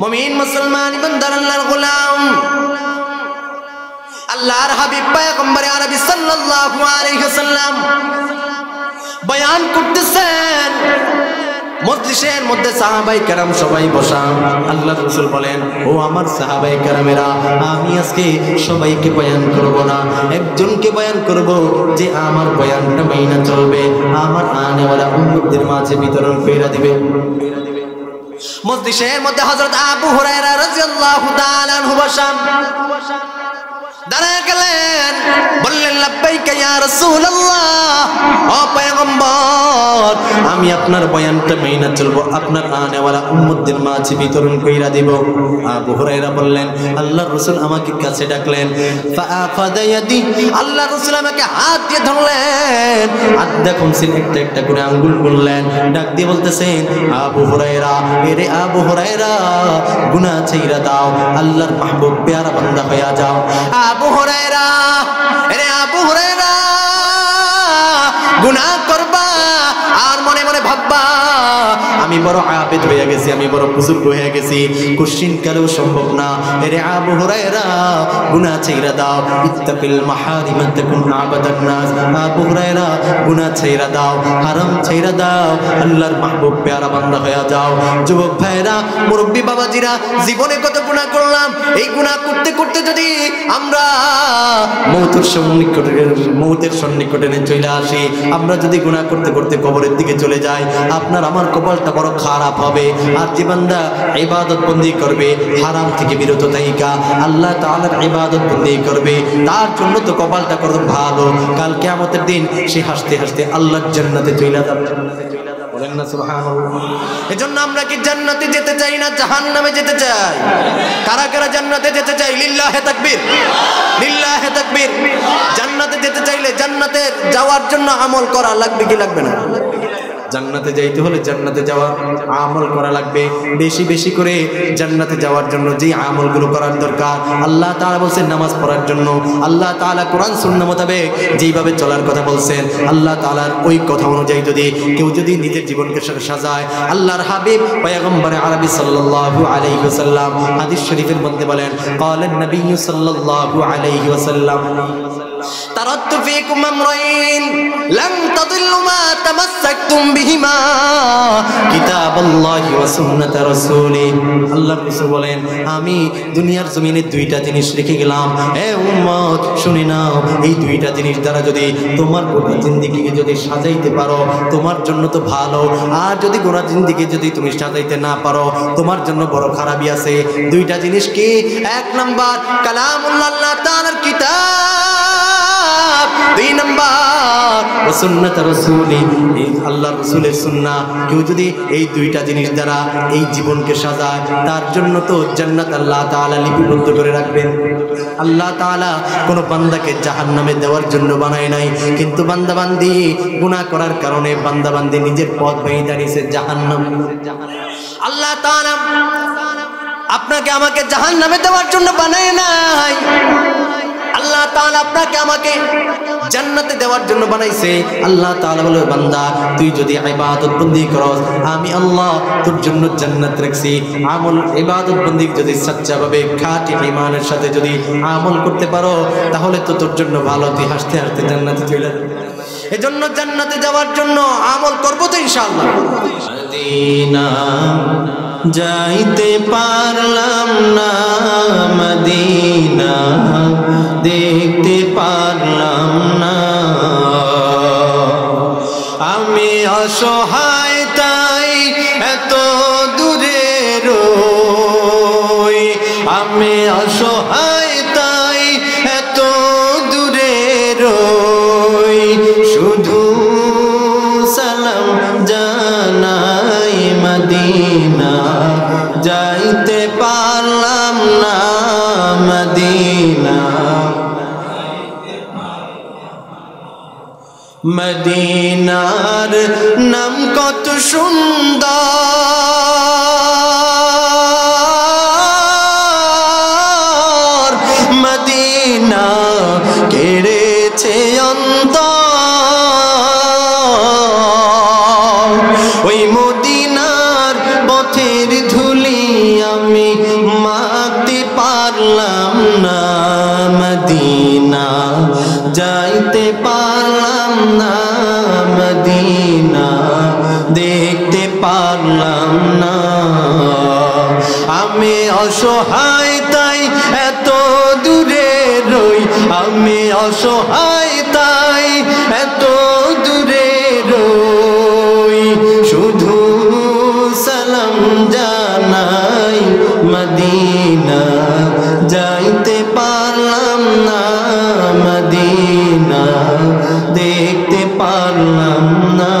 মুমিন মুসলমান ইমানদার আল্লাহর গোলাম আল্লাহর হাবিব পয়গম্বর আরবি সাল্লাল্লাহু আলাইহি ওয়াসাল্লাম বয়ান করতেছেন। মজলিসের মধ্যে সাহাবায়ে কেরাম সবাই বসা। আল্লাহর রাসূল বলেন, ও আমার সাহাবায়ে কেরামেরা, আমি আজকে সবাইকে বয়ান করব না, একজনকে বয়ান করব যে আমার বয়ানটা মাইনা চলবে, আমার আনেওয়ালা উম্মতদের মাঝে বিতরণ করে দিবে। মজলিসের মধ্যে হযরত আবু হুরায়রা রাদিয়াল্লাহু তাআলা আনহু বসা। দাঁড়ায় গেলেন, বললেন লাব্বাইকা ইয়া রাসূলুল্লাহ, ও পয়গম্বর, আমি আপনার বয়ানটা মেনে চলবো, আপনার আনেওয়ালা উম্মতদের মাঝে বিতরণ কইরা দেব। আবু হুরায়রা বললেন, আল্লাহর রাসূল আমাকে কাছে ডাকলেন। ফাআখাযা ইয়াদি, আল্লাহর রাসূল আমাকে হাত দিয়ে ধরলেন, হাত দেখুন একটা একটা করে আঙ্গুল গুনলেন, ডাক দিয়ে বলতেছেন, আবু হুরায়রা, এরে আবু হুরায়রা, গুনাহ ছাইরা দাও, আল্লাহর মাহবুব প্যারা বান্দা হয়ে যাও। আবু হুরায়রা, আরে আবু হুরায়রা, গুনাহ করবা আর মনে মনে ভাববা আমি বড় আবেদ হয়ে গেছি, আমি বড় বুজুর্গ হয়ে গেছি, কোশ্চিন কালেও সম্ভব না। আরে আবু হুরায়রা, গুনাহ ছাইরা দাও, ইত্তাকিল মাহারিম তাকুন আবাদান নাস। আবু হুরায়রা, গুনাহ ছাইরা দাও, হারাম ছাইরা দাও, আল্লাহর মাহবুব প্যারা বান্দা হয়ে যাও। যুবক ভাইরা, মুরব্বি বাবাজিরা, জীবনে কত গুনাহ করলাম, এই গুনাহ করতে করতে যদি আমরা মৌতের সন্নিকটে চলে আসি, আমরা যদি গুনাহ করতে করতে কবরের দিকে চলে যাই, আপনার আমার কপালটা বড় খারাপ হবে। আর যে বান্দা ইবাদত বন্দি করবে, হারাম থেকে বিরত থাইকা আল্লাহ তাআলার ইবাদত বন্দি করবে, তার জন্য তো কপালটা কত ভালো, কাল কিয়ামতের দিন সে হাসতে হাসতে আল্লাহর জান্নাতে চলে যাবে। বলেন না সুবহানাল্লাহ। এজন্য আমরা কি জান্নাতে যেতে চাই না জাহান্নামে যেতে চাই? কারা কারা জান্নাতে যেতে চাই? লিল্লাহে তাকবীর, লিল্লাহে তাকবীর। জান্নাতে যেতে চাইলে জান্নাতে যাওয়ার জন্য আমল করা লাগবে কি লাগবে না? জান্নাতে যাইতে হলে জান্নাতে যাওয়ার আমল করা লাগবে। বেশি বেশি করে জান্নাতে যাওয়ার জন্য যে আমলগুলো করার দরকার, আল্লাহ তাআলা বলেন নামাজ পড়ার জন্য, আল্লাহ তাআলা কোরআন সুন্নাহ মোতাবেক যেইভাবে চলার কথা বলছেন, আল্লাহ তাআলার ওই কথা অনুযায়ী যদি কেউ যদি নিজের জীবনকে সাজায়, আল্লাহর হাবিব পয়গম্বর আরবি সাল্লাল্লাহু আলাইহি ওয়াসাল্লাম হাদিস শরীফের মধ্যে বলেন, ক্বালান নবী সাল্লাল্লাহু আলাইহি ওয়াসাল্লাম, তারাকতু ফীকুম আমরাইন লান তাদিল্লু মা তামাসসাকতুম বিহিমা কিতাবাল্লাহি ওয়া সুন্নাত রাসূলি। আল্লাহর রাসূল বলেন, আমি দুনিয়ার জমিনে দুইটা জিনিস রেখে গেলাম, হে উম্মত শুনে নাও, এই দুইটা জিনিস দ্বারা যদি তোমার গোটা জিন্দেগিকে যদি সাজাইতে পারো, তোমার জন্য তো ভালো, আর যদি গোটা জিন্দেগি যদি তুমি সাজাইতে না পারো, তোমার জন্য বড় খারাপই আছে। দুইটা জিনিস কি? এক নাম্বার কালামুল্লাহ, আল্লাহ তাআলার কিতাব, দুই নাম্বার সুন্নাত রাসূলি, আল্লাহর রাসূলের সুন্নাহ। কেউ যদি এই দুইটা জিনিস দ্বারা এই জীবনকে সাজায়, তার জন্য তো জান্নাত আল্লাহ তাআলা লিপিবদ্ধ করে রাখবেন। আল্লাহ তাআলা কোন বান্দাকে জাহান্নামে দেওয়ার জন্য বানায় নাই, কিন্তু বান্দাবান্দি গুনাহ করার কারণে বান্দাবান্দি নিজের পথ বেয়ে দাঁড়িয়েছে জাহান্নাম। আল্লাহ তাআলা আপনাকে আমাকে জাহান্নামে দেওয়ার জন্য বানায় নাই, আল্লাহ তাআলা আপনাকে আমাকে জান্নাতে দেওয়ার জন্য বানাইছে। আল্লাহ তাআলা বলে, বান্দা তুই যদি ইবাদত বন্দি করস, আমি আল্লাহ তোর জন্য জান্নাত রাখছি। আমল ইবাদত বন্দি যদি সচ্চাভাবে খাঁটি ঈমানের সাথে যদি আমল করতে পারো, তাহলে তো তোর জন্য ভালো, তুই হাসতে হাসতে জান্নাতে চলে যাবি। এজন্য জান্নাতে যাওয়ার জন্য আমল করব তো ইনশাআল্লাহ। মদিনা যাইতে পারলাম না, মদিনা দেখতে পারলাম না, আমি অসহায় তাই এত দূরে রই, আমি অসহায় তাই এত দূরে রই, শুধু সালাম জানাই মদিনা যাইতে পারলাম না, মদিনা মদিনার নাম কত সুন্দর, মদিনা কেড়েছে অন্তর, ওই মদিনার পথের ধুলি আমি আমি মাখতে পারলাম না মদিনা, যাইতে পারলাম না মদিনা, দেখতে পারলাম না। আমি অসহায় তাই এত দূরে রই, আমি অসহায় তাই এত দূরে রই, শুধু সালাম জানাই মদিনা, যাইতে পারলাম না মদিনা, দেখতে পারলাম না।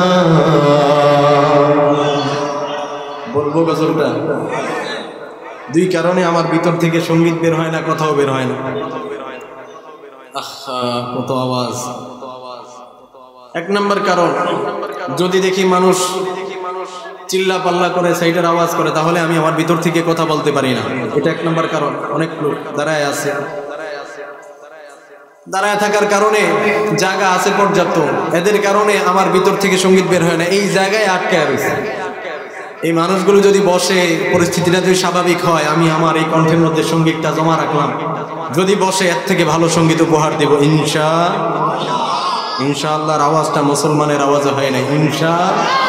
বলবো গজলটা? দুই কারণে আমার ভিতর থেকে সঙ্গীত বের হয় না, কথাও বের হয় না। আহা, কত আওয়াজ! এক নম্বর কারণ, যদি দেখি মানুষ চিল্লা পাল্লা করে, সাইডের আওয়াজ করে, তাহলে আমি আমার ভিতর থেকে কথা বলতে পারি না। এটা এক নম্বর কারণ। অনেক লোক দাঁড়ায় আছে, দাঁড়ায় থাকার কারণে জায়গা আছে পর্যাপ্ত, এদের কারণে আমার ভিতর থেকে সঙ্গীত বের হয় না, এই জায়গায় আটকে রয়েছে। এই মানুষগুলো যদি বসে, পরিস্থিতিটা যদি স্বাভাবিক হয়, আমি আমার এই কণ্ঠের মধ্যে সঙ্গীতটা জমা রাখলাম, যদি বসে এর থেকে ভালো সঙ্গীত উপহার দেব ইনশাআল্লাহর আওয়াজটা মুসলমানের আওয়াজ হয় না, ইনশাআল্লাহ।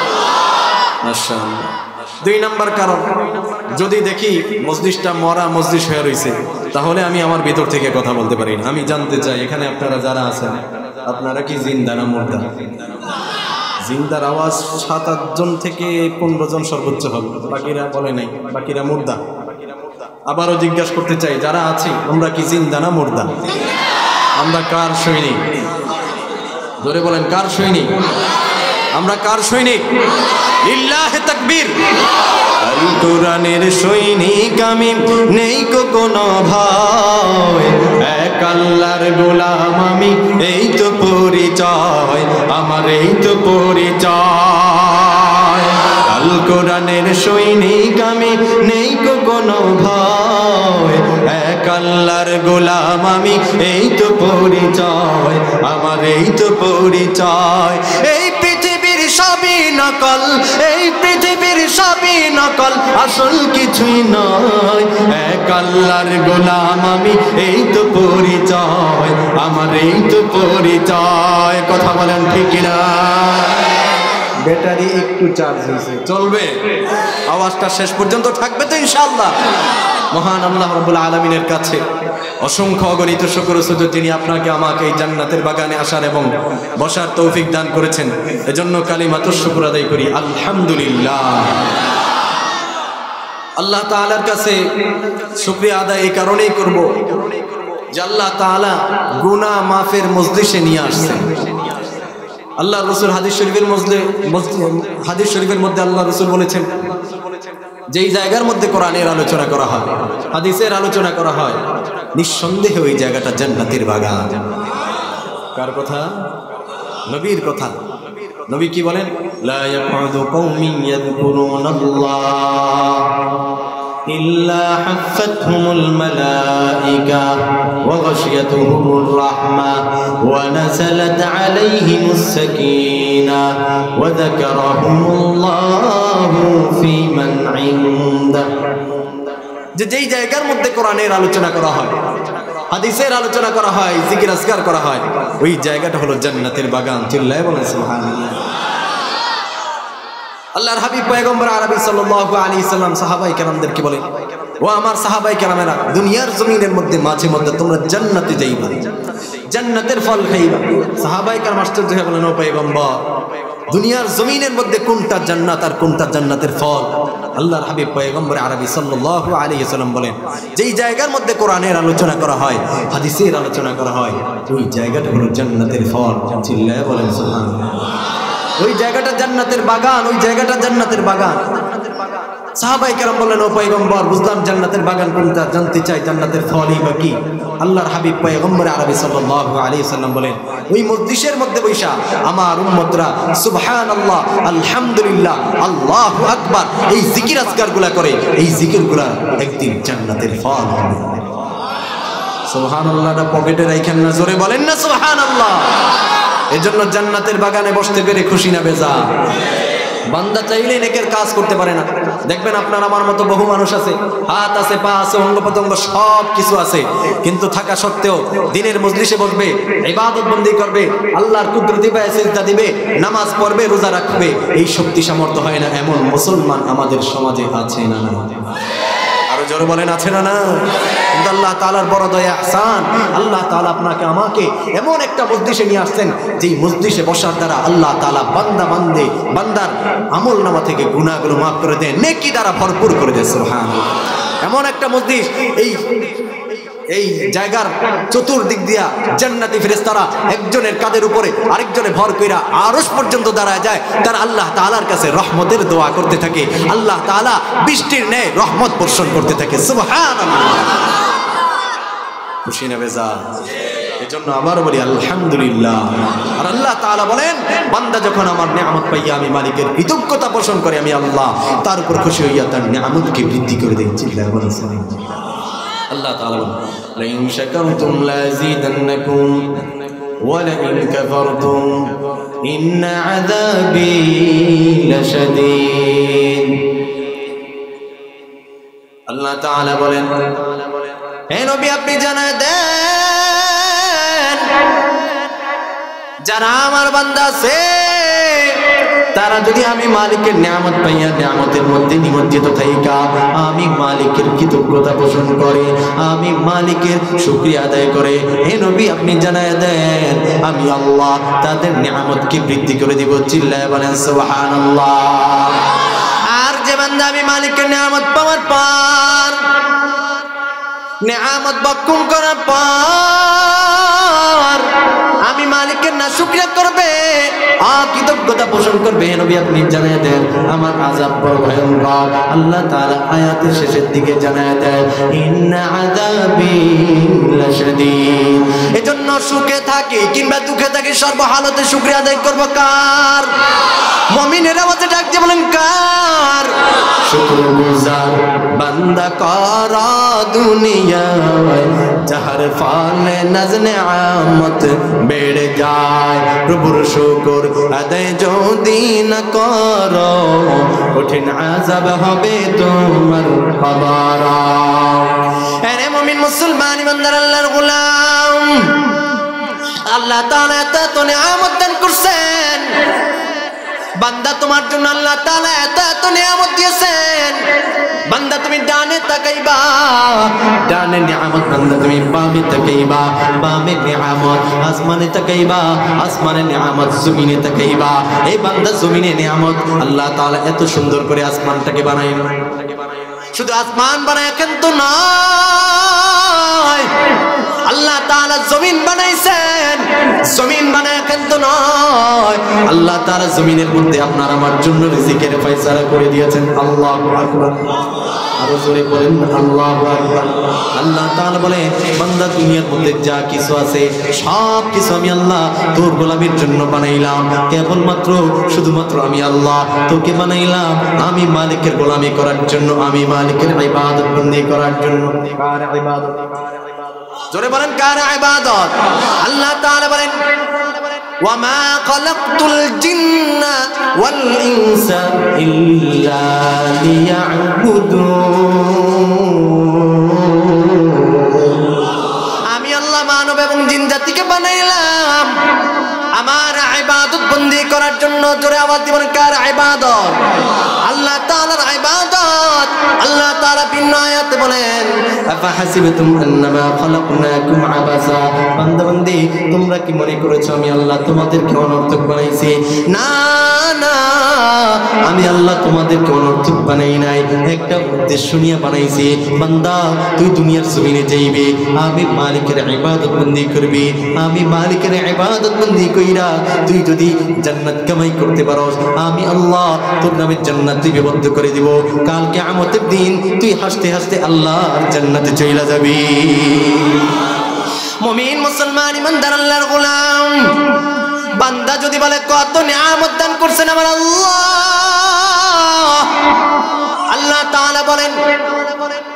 দুই নাম্বার কারণ, যদি দেখি মজলিসটা মরা মজলিস হয়ে রয়েছে, তাহলে আমি আমার ভিতর থেকে কথা বলতে পারি না। আমি জানতে চাই, এখানে আপনারা যারা আছেন, আপনারা কি জিন্দা না মুর্দা? জিন্দার আওয়াজ 7-8 জন থেকে 15 জন সর্বোচ্চ হবে, বাকিরা বলে নাই, বাকিরা মুর্দা। আবারও জিজ্ঞাসা করতে চাই, যারা আছি আমরা কি জিন্দা না মুর্দা? আমরা কার সৈনিক? জোরে বলেন, কার সৈনিক? আমরা কার সৈনিক? লিল্লাহি তাকবীর। আল কোরআনের সৈনিক আমি, নেই কোনো ভয়, এক আল্লাহর গোলাম আমি, এই তো পরিচয় আমার, এই তো পরিচয়। আল কোরআনের সৈনিক আমি, নেই কোনো ভয়, এক আল্লাহর গোলাম আমি, এই তো পরিচয় আমার, এই তো পরিচয়। এই পৃথিবীর সবই নকল, এই পৃথিবীর সবই নকল, আসল কিছুই নয়, এক আল্লাহর গোলাম আমি, এই তো পরিচয় আমার, এই তো পরিচয়। কথা বলেন ঠিক না? ব্যাটারি একটু চার্জ হয়েছে, চলবে? আওয়াজটা শেষ পর্যন্ত থাকবে তো ইনশাআল্লাহ? মহান আল্লাহ রাব্বুল আলামিনের কাছে অসংখ্য অগণিত শুকর ও সুজুদ, যিনি আপনাকে আমাকে এই জান্নাতের বাগানে আসার এবং বসার তৌফিক দান করেছেন। এজন্য কালিমাতুশ শুকর আদায় করি, আলহামদুলিল্লাহ। আল্লাহ তাআলার কাছে শুকরিয়া আদায় এই কারণেই করব যে আল্লাহ তাআলা গুনাহ মাফের মজলিসে নিয়ে আসছেন। আল্লাহ রাসূল হাদিস শরীফের মধ্যে আল্লাহ রাসূল বলেছেন, যেই জায়গার মধ্যে কোরআনের আলোচনা করা হয়, হাদিসের আলোচনা করা হয়, নিঃসন্দেহে ওই জায়গাটা জান্নাতের বাগান। কার কথা? নবীর কথা। নবী কি বলেন? লা ইয়াকুদু কওমিন ইয়াযকুরুনাল্লাহ ইল্লা হাফাতহুমুল মালাইকা ওয়া গাশিয়াতুহুমুর রাহমা ওয়া নাযালাত আলাইহিমুস সাকিনাহ ওয়া যাকারাহুমুল্লাহু ফি মান ইনদা। যেই জায়গার মধ্যে কোরআনের আলোচনা করা হয়, হাদিসের আলোচনা করা হয়, জিকির আজকার করা হয়, ওই জায়গাটা হলো জান্নাতের বাগান। চিল্লায় বলেন সুবহানাল্লাহ। আল্লাহর হাবিব পয়গম্বর আরবি সাল্লাল্লাহু আলাইহি সাল্লাম সাহাবায়ে কেরামদেরকে বলেন, ও আমার সাহাবায়ে কেরামেরা, দুনিয়ার জমিনের মধ্যে মাঝে মধ্যে তোমরা জান্নাতে যাইবা, জান্নাতের ফল খাইবা। সাহাবায়ে কেরাম আশ্চর্য হয়ে বলেন, ও পয়গম্বর, দুনিয়ার জমিনের মধ্যে কোনটা জান্নাত আর কোনটা জান্নাতের ফল? আল্লাহর হাবিব পয়গম্বর আরবি সাল্লাল্লাহু আলাইহি সাল্লাম বলেন, যেই জায়গার মধ্যে কোরআনের আলোচনা করা হয়, হাদিসের আলোচনা করা হয়, ওই জায়গাটা হলো জান্নাতের ফল। চিল্লায় বলেন সুবহানাল্লাহ। ওই জায়গাটা জান্নাতের বাগান, ওই জায়গাটা জান্নাতের বাগান। সাহাবায়ে কেরাম বললেন, ও পয়গম্বর, বুঝলাম জান্নাতের বাগান কোনটা, জানতে চাই জান্নাতের ফলই বা কি? আল্লাহর হাবিব পয়গম্বর আরবি সাল্লাল্লাহু আলাইহি সাল্লাম বলেন, ওই মজলিসের মধ্যে বৈশা আমার উম্মতরা সুবহানাল্লাহ, আলহামদুলিল্লাহ, আল্লাহু আকবার এই জিকির আজকারগুলা করে, এই জিকিরগুলা একদিন জান্নাতের ফল হবে। সুবহানাল্লাহটা পকেটে রাখেন না, জোরে বলেন না সুবহানাল্লাহ। এজন্য জান্নাতের বাগানে বসতে পেরে খুশি না বেজা? বান্দা চাইলেই নেকের কাজ করতে পারে না। দেখবেন আপনার আমার মতো বহু মানুষ আছে, হাত আছে, পা আছে, অঙ্গ প্রত্যঙ্গ সব কিছু আছে, কিন্তু থাকা সত্ত্বেও দিনের মজলিসে বসবে, ইবাদত বন্দি করবে, আল্লাহর কুদরতি পায়ে সিজদা দিবে, নামাজ পড়বে, রোজা রাখবে, এই শক্তি সামর্থ্য হয় না এমন মুসলমান আমাদের সমাজে আছে না? আরো জোরে বলেন, আছে না? না। কিন্তু আল্লাহ তাআলার বড় দয়া ইহসান, আল্লাহ তাআলা আপনাকে আমাকে এমন একটা মজলিসে নিয়ে আসছেন যেই মজলিসে বসার দ্বারা আল্লাহ তাআলা বান্দার আমল নামা থেকে গুনাহগুলো মাফ করে দেন, নেকি দ্বারা ভরপুর করে দেন। সুবহানাল্লাহ। এমন একটা মজলিস, এই জায়গার চতুর্দিক দিয়া জান্নাতি ফেরেশতারা একজনের কাঁধের উপরে আরেকজনে ভর কইরা আরশ পর্যন্ত দাঁড়ায় যায়, তারা আল্লাহ তাআলার কাছে রহমতের দোয়া করতে থাকে, আল্লাহ তাআলা বৃষ্টির ন্যায় রহমত বর্ষণ করতে থাকে। সুবহানাল্লাহ। খুশি না বেজার? এজন্য আবার বলি আলহামদুলিল্লাহ। আর আল্লাহ তাআলা বলেন, বান্দা যখন আমার নিয়ামত পাইয়া আমি মালিকের কৃতজ্ঞতা পোষণ করে, আমি আল্লাহ তার উপর খুশি হইয়া তার নিয়ামতকে বৃদ্ধি করে দেই। চিল্লায় বলেন সুবহানাল্লাহ। আল্লাহ তাআলা বলেন, লাইন শাকারতুম লাযিদান্নাকুম ওয়া লাইন কাফারতুম ইন্না আযাবি লাশাদীদ। আল্লাহ তাআলা বলেন, হে নবী আপনি জানায় দেন, যারা আমার বান্দা আছে তারা যদি আমি মালিকের নিয়ামত পাইয়া নিয়ামতের মধ্যে নিমজ্জিত থাইকা আমি মালিকের কৃতজ্ঞতা পোষণ করে, আমি মালিকের শুকরিয়া আদায় করে, হে নবী আপনি জানায় দেন আমি আল্লাহ তাদের নিয়ামতকে বৃদ্ধি করে দিব। চিল্লায় বলেন সুবহানাল্লাহ। আর যে বান্দা আমি মালিকের নিয়ামত পাওয়ার পর, নিয়ামত বক্ষণ করার পর আমি মালিকের না শুকরিয়া করবে, কৃতজ্ঞতা পোষণ করবে, নবী আপনি জানায় দেন আমার আযাব বড় ভয়ঙ্কর। আল্লাহ তাআলা আয়াতের শেষের দিকে জানায় দেন, ইন্না আযাবি লাশাদীদ। এজন্য সুখে থাকি কিংবা দুঃখে থাকি সর্বহালতে শুকরিয়া আদায় করব কার? মুমিনের আওয়াজে ডাক দিয়ে বলেন কার? শুকরগুজার বান্দা করা দুনিয়ায়, যাহার ফলে নাজনে আমত বেড়ে যায়। প্রভুর শুকর আদায় যদি না করো, কঠিন আযাব হবে তোমার খবর। আরে মুমিন মুসলমান ইমানদার আল্লাহর গোলাম, আল্লাহ তাআলা এত নিয়ামত দান করছেন, বান্দা তোমার জন্য আল্লাহ তাআলা এত নিয়ামত দিয়েছেন। বান্দা তুমি ডানে তাকাইবা, ডানে নিয়ামত, বান্দা তুমি বামে তাকাইবা, বামে নিয়ামত, আসমানে তাকাইবা, আসমানে নিয়ামত, জমিনে তাকাইবা। এই বান্দা জমিনে নিয়ামত, আল্লাহ তাআলা এত সুন্দর করে আসমানটাকে বানাইল। শুধু আসমান বানায় কিন্তু নয়, আল্লাহ তাআলা জমিন বানাইছেন, জমিন বানায় কিন্তু নয়, আল্লাহ তাআলা জমিনের মধ্যে আপনার আমার জন্য রিজিকের ফয়সালা করে দিয়েছেন। আল্লাহু আকবার। আরো জোরে বলেন আল্লাহু আকবার। আল্লাহ তাআলা বলে, বান্দা দুনিয়ার মধ্যে যা কিছু আছে সব কিছু আমি আল্লাহ তোর গোলামের জন্য বানাইলাম। কেবলমাত্র শুধুমাত্র আমি আল্লাহ তোকে বানাইলাম আমি মালিকের গোলামি করার জন্য, আমি মালিকের ইবাদত বন্দি করার জন্য। কার ইবাদত? জোরে বলেন কার ইবাদত? আল্লাহ তাআলা বলেন, ওয়ামা খালাকতুল জিন্না ওয়াল ইনসা ইল্লা লিয়াবুদুন। আমি আল্লাহ মানব এবং জিন জাতিকে বানাইলাম আমার ইবাদত বন্দি করার জন্য। জোরে আওয়াজ দিবেন কার ইবাদত? আল্লাহ তাআলার ইবাদত। আল্লাহ তাআলা ভিন্ন আয়াতে বলেন, আফাহাসিবতুম আন্নামা খালাকনাকুম আবাসা। বান্দা বান্দি তোমরা কি মনে করেছো আমি আল্লাহ তোমাদেরকে অনর্থক বানাইছি? না না, আমি আল্লাহ তোমাদেরকে অনর্থক বানাই নাই, একটা উদ্দেশ্য নিয়ে বানাইছি। বান্দা তুই দুনিয়ার জমিনে যাইবে, আমি মালিকের ইবাদত বন্দি করবি, আমি মালিকের ইবাদত বন্দি কইরা তুই যদি জান্নাত কামাই করতে পারোস, আমি আল্লাহ তোর নামে জান্নাত তুই বিবদ্ধ করে দিব। কাল কিয়ামতের দিন তুই হাসতে হাসতে আল্লাহর জান্নাতে চলে যাবি। মুমিন মুসলমান ইমানদার আল্লাহর গোলাম, বান্দা যদি বলে কত নিয়ামত দান করছেন আমার আল্লাহ, আল্লাহ তাআলা বলেন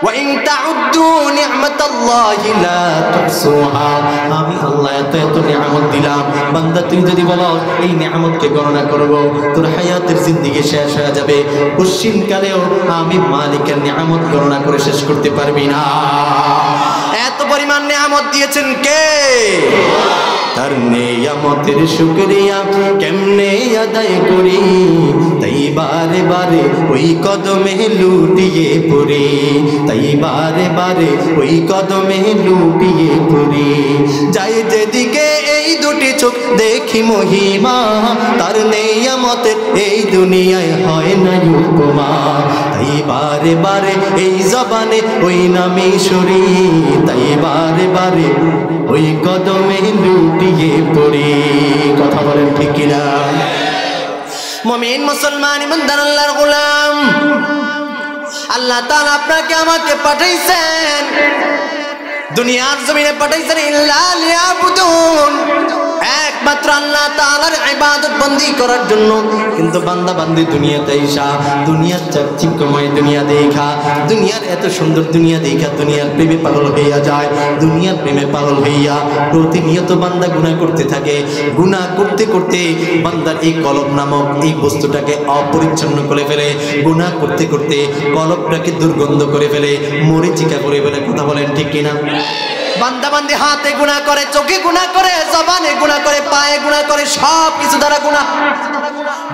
ওয়া ইন তাউদ্দু নি'মাতাল্লাহি লা তুহসুহা, আমি আল্লাহ এত নিয়ামত দিলাম, বান্দা তুই যদি বলো এই নিয়ামতকে গণনা করব, তোর হায়াতের জিন্দেগি শেষ হয়ে যাবে, পশ্চিমকালেও আমি মালিকের নিয়ামত গণনা করে শেষ করতে পারবি না। এত পরিমাণ নিয়ামত দিয়েছেন কে? তার নিয়ামতের শুকরিয়া কেমনে আদায় করি, তাই বারে বারে ওই কদমে লুটিয়ে পড়ি, তাই বারে বারে ওই কদমে লুটিয়ে পড়ি। যাই যেদিকে এই দুটি চোখ দেখি মহিমা, তার নিয়ামতের এই দুনিয়ায় হয় না উপমা, তাই বারে বারে এই জবানে ওই নামে সরি, তাই বারে বারে ওই কদমে লুটিয়ে পড়ি। কথা বলেন ঠিক কিনা? মুমিন মুসলমান ইমানদার আল্লাহর গোলাম, আল্লাহ তাআলা আপনাকে আমাকে পাঠাইছেন, দুনিয়ার জমিনে পাঠাইছেন ইল্লা লিয়াবুদুন, একমাত্র আল্লাহ তাআলার ইবাদত বন্দি করার জন্য। কিন্তু বান্দা বান্দি দুনিয়াতে আইসা দুনিয়ার চাকচিক্যময় দুনিয়া দেখা, দুনিয়ার এত সুন্দর দুনিয়া দেখা দুনিয়ার প্রেমে পাগল হইয়া যায়। দুনিয়ার প্রেমে পাগল হইয়া প্রতিনিয়ত বান্দা গুনাহ করতে থাকে। গুনাহ করতে করতে বান্দার এই কলব নামক এই বস্তুটাকে অপরিচ্ছন্ন করে ফেলে, গুনাহ করতে করতে কলবটাকে দুর্গন্ধ করে ফেলে, মরিচিকা করে ফেলে। কথা বলেন ঠিক কিনা? বান্দা বান্দি হাতে গুনাহ করে, চোখে গুনাহ করে, জবানে গুনাহ করে, পায়ে গুনাহ করে, সব কিছু দ্বারা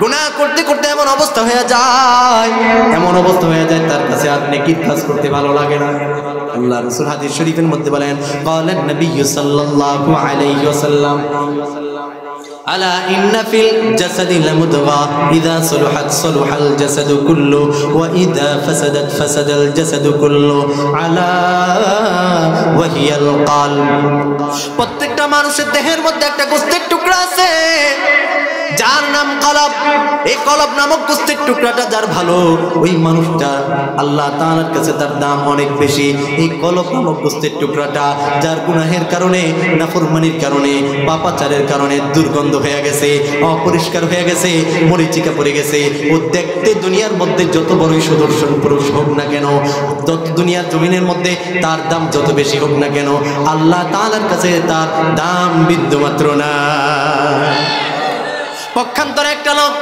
গুনাহ করতে করতে এমন অবস্থা হয়ে যায়, এমন অবস্থা হয়ে যায় তার কাছে আর নেকির কাজ করতে ভালো লাগে না। আল্লাহ রাসূল হাদিস শরীফের মধ্যে বলেন, ক্বালান নবী সাল্লাল্লাহু আলাইহি ওয়াসাল্লাম, আলা ইন্না ফিল জাসাদি লামুদগা ইযা সলুহাত সলুহাল জাসাদু কুল্লু ওয়া ইযা ফাসাদাত ফাসাদাল জাসাদু কুল্লু আলা ওয়া হিয়াল কলব। প্রত্যেকটা মানুষের দেহের মধ্যে একটা গোশতের টুকরা আছে যার নাম কলব। এই কলব নামক গোশতের টুকরাটা যার ভালো, ওই মানুষটা আল্লাহ তাআলার কাছে তার দাম অনেক বেশি। এই কলব নামক গোশতের টুকরাটা যার গুনাহের কারণে, নাফরমানির কারণে, পাপাচারের কারণে দুর্গন্ধ হয়ে গেছে, অপরিষ্কার হয়ে গেছে, মরিচিকা পড়ে গেছে, ও দেখতে দুনিয়ার মধ্যে যত বড়ই সুদর্শন পুরুষ হোক না কেন, যত দুনিয়ার জমিনের মধ্যে তার দাম যত বেশি হোক না কেন, আল্লাহ তাআলার কাছে তার দাম বিন্দুমাত্র না। পক্ষান্তরে একটা লোক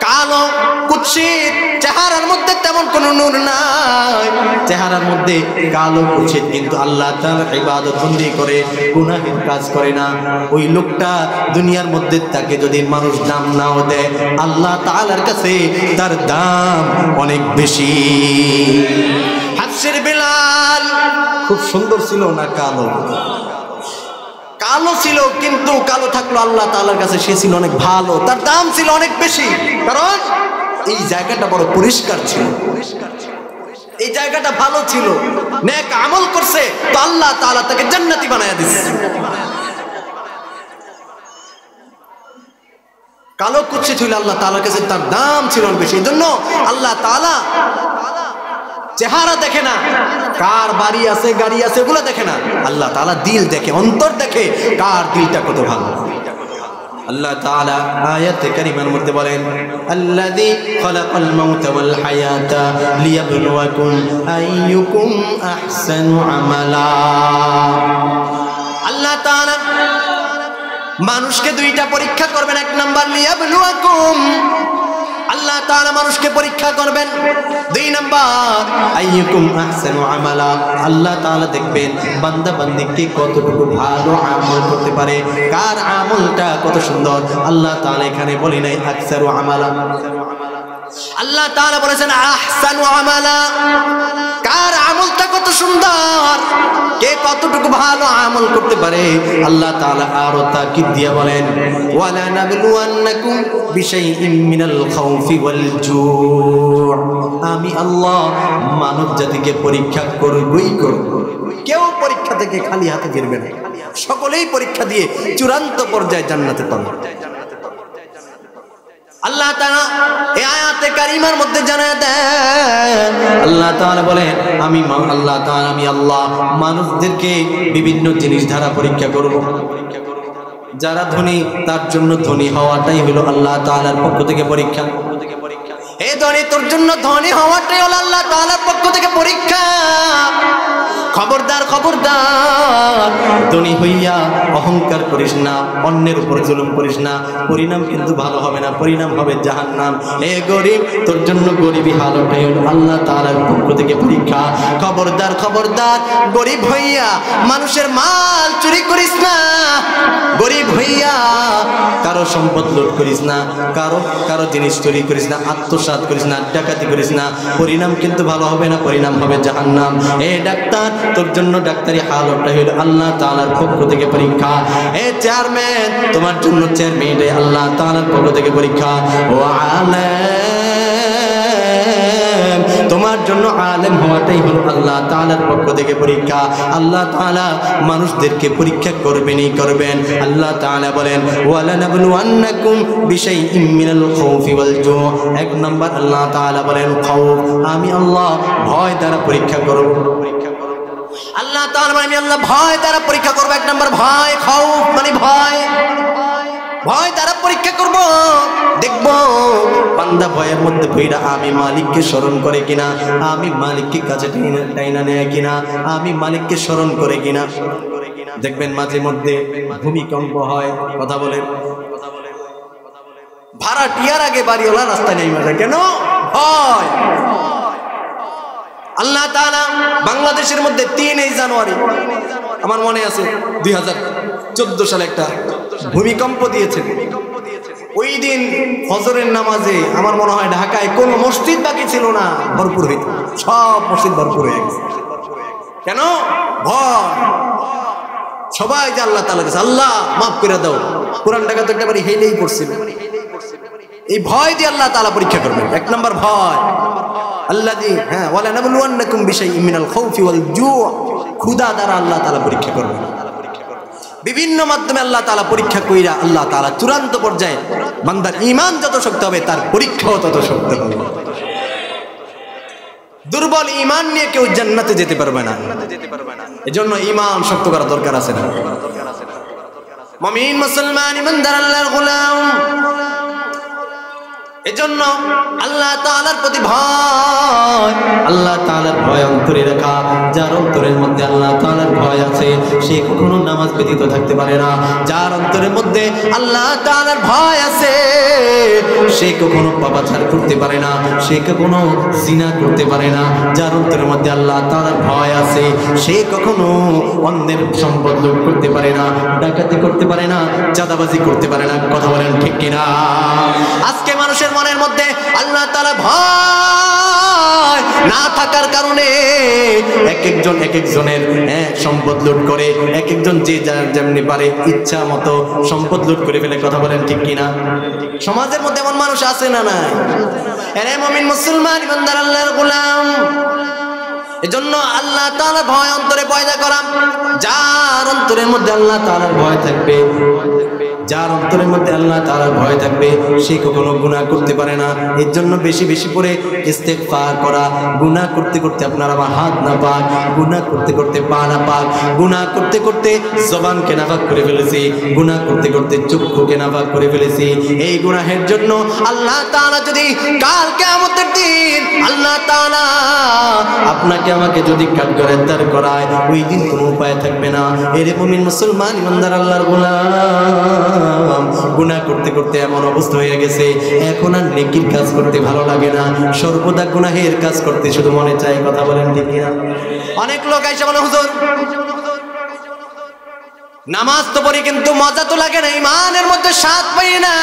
কালো কুৎসিত, চেহারার মধ্যে তেমন কোনো নূর নাই, চেহারার মধ্যে কালো কুৎসিত, কিন্তু আল্লাহ তাআলার ইবাদত বন্দি করে, গুনাহের কাজ করে না। ওই লোকটা দুনিয়ার মধ্যে তাকে যদি মানুষ দাম নাও দেয়, আল্লাহ তাআলার কাছে তার দাম অনেক বেশি। হাফসের বিলাল খুব সুন্দর ছিল না কালো? কালো ছিল, কিন্তু কালো থাকলো আল্লাহ তাআলার কাছে সে ছিল অনেক ভালো, তার দাম ছিল অনেক বেশি, কারণ এই জায়গাটা বড় পরিষ্কার ছিল, এই জায়গাটা ভালো ছিল, নেক আমল করছে, তো আল্লাহ তাআলা তাকে জান্নাতি বানায়া দিয়েছে। কালো কুৎসিত হইলে আল্লাহ তাআলার কাছে তার দাম ছিল বেশি। এই জন্য আল্লাহ তাআলা চেহারা দেখে না, কার বাড়ি আছে গাড়ি আছে ওগুলো দেখে না, আল্লাহ তাআলা দিল দেখে, অন্তর দেখে, কার দিলটা কত ভালো। আল্লাহ তাআলা আয়াতে কারিমার মধ্যে বলেন, আল্লাযী খালাকাল মাউতা ওয়াল হায়াতা লিয়াবলুয়াকুম আইয়ুকুম আহসানু আমালা। আল্লাহ তাআলা মানুষকে দুইটা পরীক্ষা করবেন। এক নাম্বার লিয়াবলুয়াকুম, আল্লাহ তাআলা মানুষকে পরীক্ষা করবেন। দুই নাম্বার আইয়ুকুম আহসানু আমালা, আল্লাহ তাআলা দেখবেন বান্দা বান্দি কে কতটুকু ভালো আমল করতে পারে, কার আমলটা কত সুন্দর। আল্লাহ তাআলা এখানে বলে নাই আকসারু আমালা, আল্লাহ তাআলা বলেছেন আহসানু আমালা, কার আমলটা কত সুন্দর, কে কতটুকু ভালো আমল করতে পারে। আল্লাহ তাআলা আরো তাকিদ দিয়া বলেন, ওয়ালা নাবলুয়ান্নাকুম বিশাইইম মিনাল খাউফি ওয়াল জু', আমি আল্লাহ মানব জাতিকে পরীক্ষা করবই করব। কেউ পরীক্ষা থেকে খালি হাতে ফিরবে না, সকলেই পরীক্ষা দিয়ে চূড়ান্ত পর্যায়ে জান্নাতে পাবে। আল্লাহ তাআলা এই আয়াতে কারিমার মধ্যে জানায় দেন, আল্লাহ তাআলা বলেন আমি আল্লাহ তাআলা আমি আল্লাহ মানুষদেরকে বিভিন্ন জিনিস দ্বারা পরীক্ষা করব। যারা ধনী তার জন্য ধনী হওয়াটাই হলো আল্লাহ তাআলার পক্ষ থেকে পরীক্ষা। এ ধনী, তোর জন্য ধনী হওয়াটাই হলো আল্লাহ তাআলার পক্ষ থেকে পরীক্ষা। খবরদার খবরদার, ধনী হইয়া অহংকার করিস না, অন্যের উপর জুলুম করিস না, পরিণাম কিন্তু ভালো হবে না, পরিণাম হবে জাহান্নাম। এ গরিব, তোর জন্য গরিবী হালটাই হলো আল্লাহ তাআলার পক্ষ থেকে পরীক্ষা। খবরদার খবরদার, গরিব হইয়া মানুষের মাল চুরি করিস না, গরিব হইয়া কারো সম্পদ লুট করিস না, কারো জিনিস চুরি করিস না, আত্মসাৎ করিস না, ডাকাতি করিস না, পরিণাম কিন্তু ভালো হবে না, পরিণাম হবে জাহান্নাম। এ ডাক্তার, তোর জন্য ডাক্তারি হালতটা হইল আল্লাহ তাআলার পক্ষ থেকে পরীক্ষা। এ চেয়ারম্যান, তোমার জন্য চেয়ারম্যান আল্লাহ তাআলার পক্ষ থেকে পরীক্ষা। ও আলেম, তোমার জন্য আলেম হওয়াটাই হলো আল্লাহ তাআলার পক্ষ থেকে পরীক্ষা। আল্লাহ তাআলা মানুষদেরকে পরীক্ষা করবেনই করবেন। আল্লাহ তাআলা বলেন, ওয়ালানাবলুওয়ান্নাকুম বিশাইইম মিনাল খাউফি ওয়াল জু। এক নাম্বার আল্লাহ তাআলা বলেন খাউফ, আমি আল্লাহ ভয় দ্বারা পরীক্ষা করব। আল্লাহ তাআলা মানে আল্লাহ ভয় দ্বারা পরীক্ষা করব। এক নাম্বার ভয়, খাউফ মানে ভয়, ভয় দ্বারা পরীক্ষা করব। দেখব বান্দা ভয়ের মধ্যে পড়া আমি মালিককে স্মরণ করে কিনা, আমি মালিককে কাছে টাইনা নেয় কিনা, আমি মালিককে স্মরণ করে কিনা। দেখবেন মাঝে মধ্যে ভূমিকম্প হয়, কথা বলেন, ভাড়াটিয়ার আগে বাড়িওয়ালা রাস্তায় নেমে যায়, কেন? ভয়। আল্লাহ তাআলা বাংলাদেশের মধ্যে 3 জানুয়ারি আমার মনে আছে 2014 সালে একটা ভূমিকম্প দিয়েছে। ওই দিন ফজরের নামাজে আমার মনে হয় ঢাকায় কোনো মসজিদ বাকি ছিল না, ভরপুর হইত, সব মসজিদ ভরপুর হয়ে গেছে। কেন? ভয়। সবাই যে আল্লাহ তাআলা কাছে আল্লাহ মাফ করে দাও, কোরআন টাকা তো একবারে হেলেই পড়ছিল। এই ভয় দিয়ে আল্লাহ তাআলা পরীক্ষা করবেন। এক নাম্বার ভয় আল্লাযী, হ্যাঁ, ওয়ালানাবলুওয়ান্নাকুম বিশাইইম মিনাল খাউফি ওয়াল জু, ক্ষুধা দ্বারা আল্লাহ তাআলা পরীক্ষা করবেন। বিভিন্ন মাধ্যমে আল্লাহ তাআলা পরীক্ষা কইরা আল্লাহ তাআলা চূড়ান্ত পর্যায়ে বান্দার ঈমান যত শক্ত হবে তার পরীক্ষাও তত শক্ত হবে। দুর্বল ঈমান নিয়ে কেউ জান্নাতে যেতে পারবে না। এজন্য ঈমান শক্ত করা দরকার আছে না? মুমিন মুসলমান ইমানদার আল্লাহর গোলাম, এজন্য আল্লাহ তাআলার প্রতি ভয়, আল্লাহ তাআলার ভয় অন্তরে রাখা। যার অন্তরের মধ্যে আল্লাহ তাআলার ভয় আছে সে কখনো নামাজ ব্যতীত থাকতে পারে না। যার অন্তরের মধ্যে আল্লাহ তাআলার ভয় আছে সে কখনো পাপাচার করতে পারে না, সে কখনো জিনা করতে পারে না। যার অন্তরের মধ্যে আল্লাহ তাআলার ভয় আছে সে কখনো অন্যের সম্পদ লুট করতে পারে না, ডাকাতি করতে পারে না, চাঁদাবাজি করতে পারে না। কথা বলেন ঠিক কিনা? আজকে মানুষের মনের মধ্যে আল্লাহ তাআলা ভয় না থাকার কারণে এক একজনের সম্পদ লুট করে, এক একজন যে যার যেমনি পারে ইচ্ছা মতো সম্পদ লুট করে ফেলে। কথা বলেন ঠিক কিনা? সমাজের মধ্যে এমন মানুষ আছে না নাই? এরে মুমিন মুসলমান ইমানদার আল্লাহর গোলাম, এজন্য আল্লাহ তাআলার ভয় অন্তরে পয়দা করা। যার অন্তরের মধ্যে আল্লাহ তাআলার ভয় থাকবে, যার অন্তরের মধ্যে আল্লাহ তাআলার ভয় থাকবে সে কখনো গুনাহ করতে পারে না। এর জন্য বেশি বেশি করে ইস্তেগফার করা। গুনাহ করতে করতে আপনার আমার হাত না পাক, গুনাহ করতে করতে পা না পাক, গুনাহ করতে করতে জবানকে নাপাক করে ফেলেছি, গুনাহ করতে করতে চক্ষুকে নাপাক করে ফেলেছি। এই গুনাহের জন্য আল্লাহ তাআলা যদি কাল কিয়ামতের দিন আল্লাহ তাআলা আপনাকে আমাকে যদি কাঠগড়ায় করায়, ওই দিন কোনো উপায় থাকবে না। এর মুমিন মুসলমান ইমানদার আল্লাহর গোলাম, গুনাহ করতে করতে এমন অবস্থা হয়ে গেছে এখন আর নেকির কাজ করতে ভালো লাগে না, সর্বদা গুনাহের কাজ করতে শুধু মনে চায়। কথা বলেন ঠিক কিনা? অনেক লোক আইসা বলে হুজুর নামাজ তো পড়ি কিন্তু মজা তো লাগে না, ঈমানের মধ্যে স্বাদ পাই না।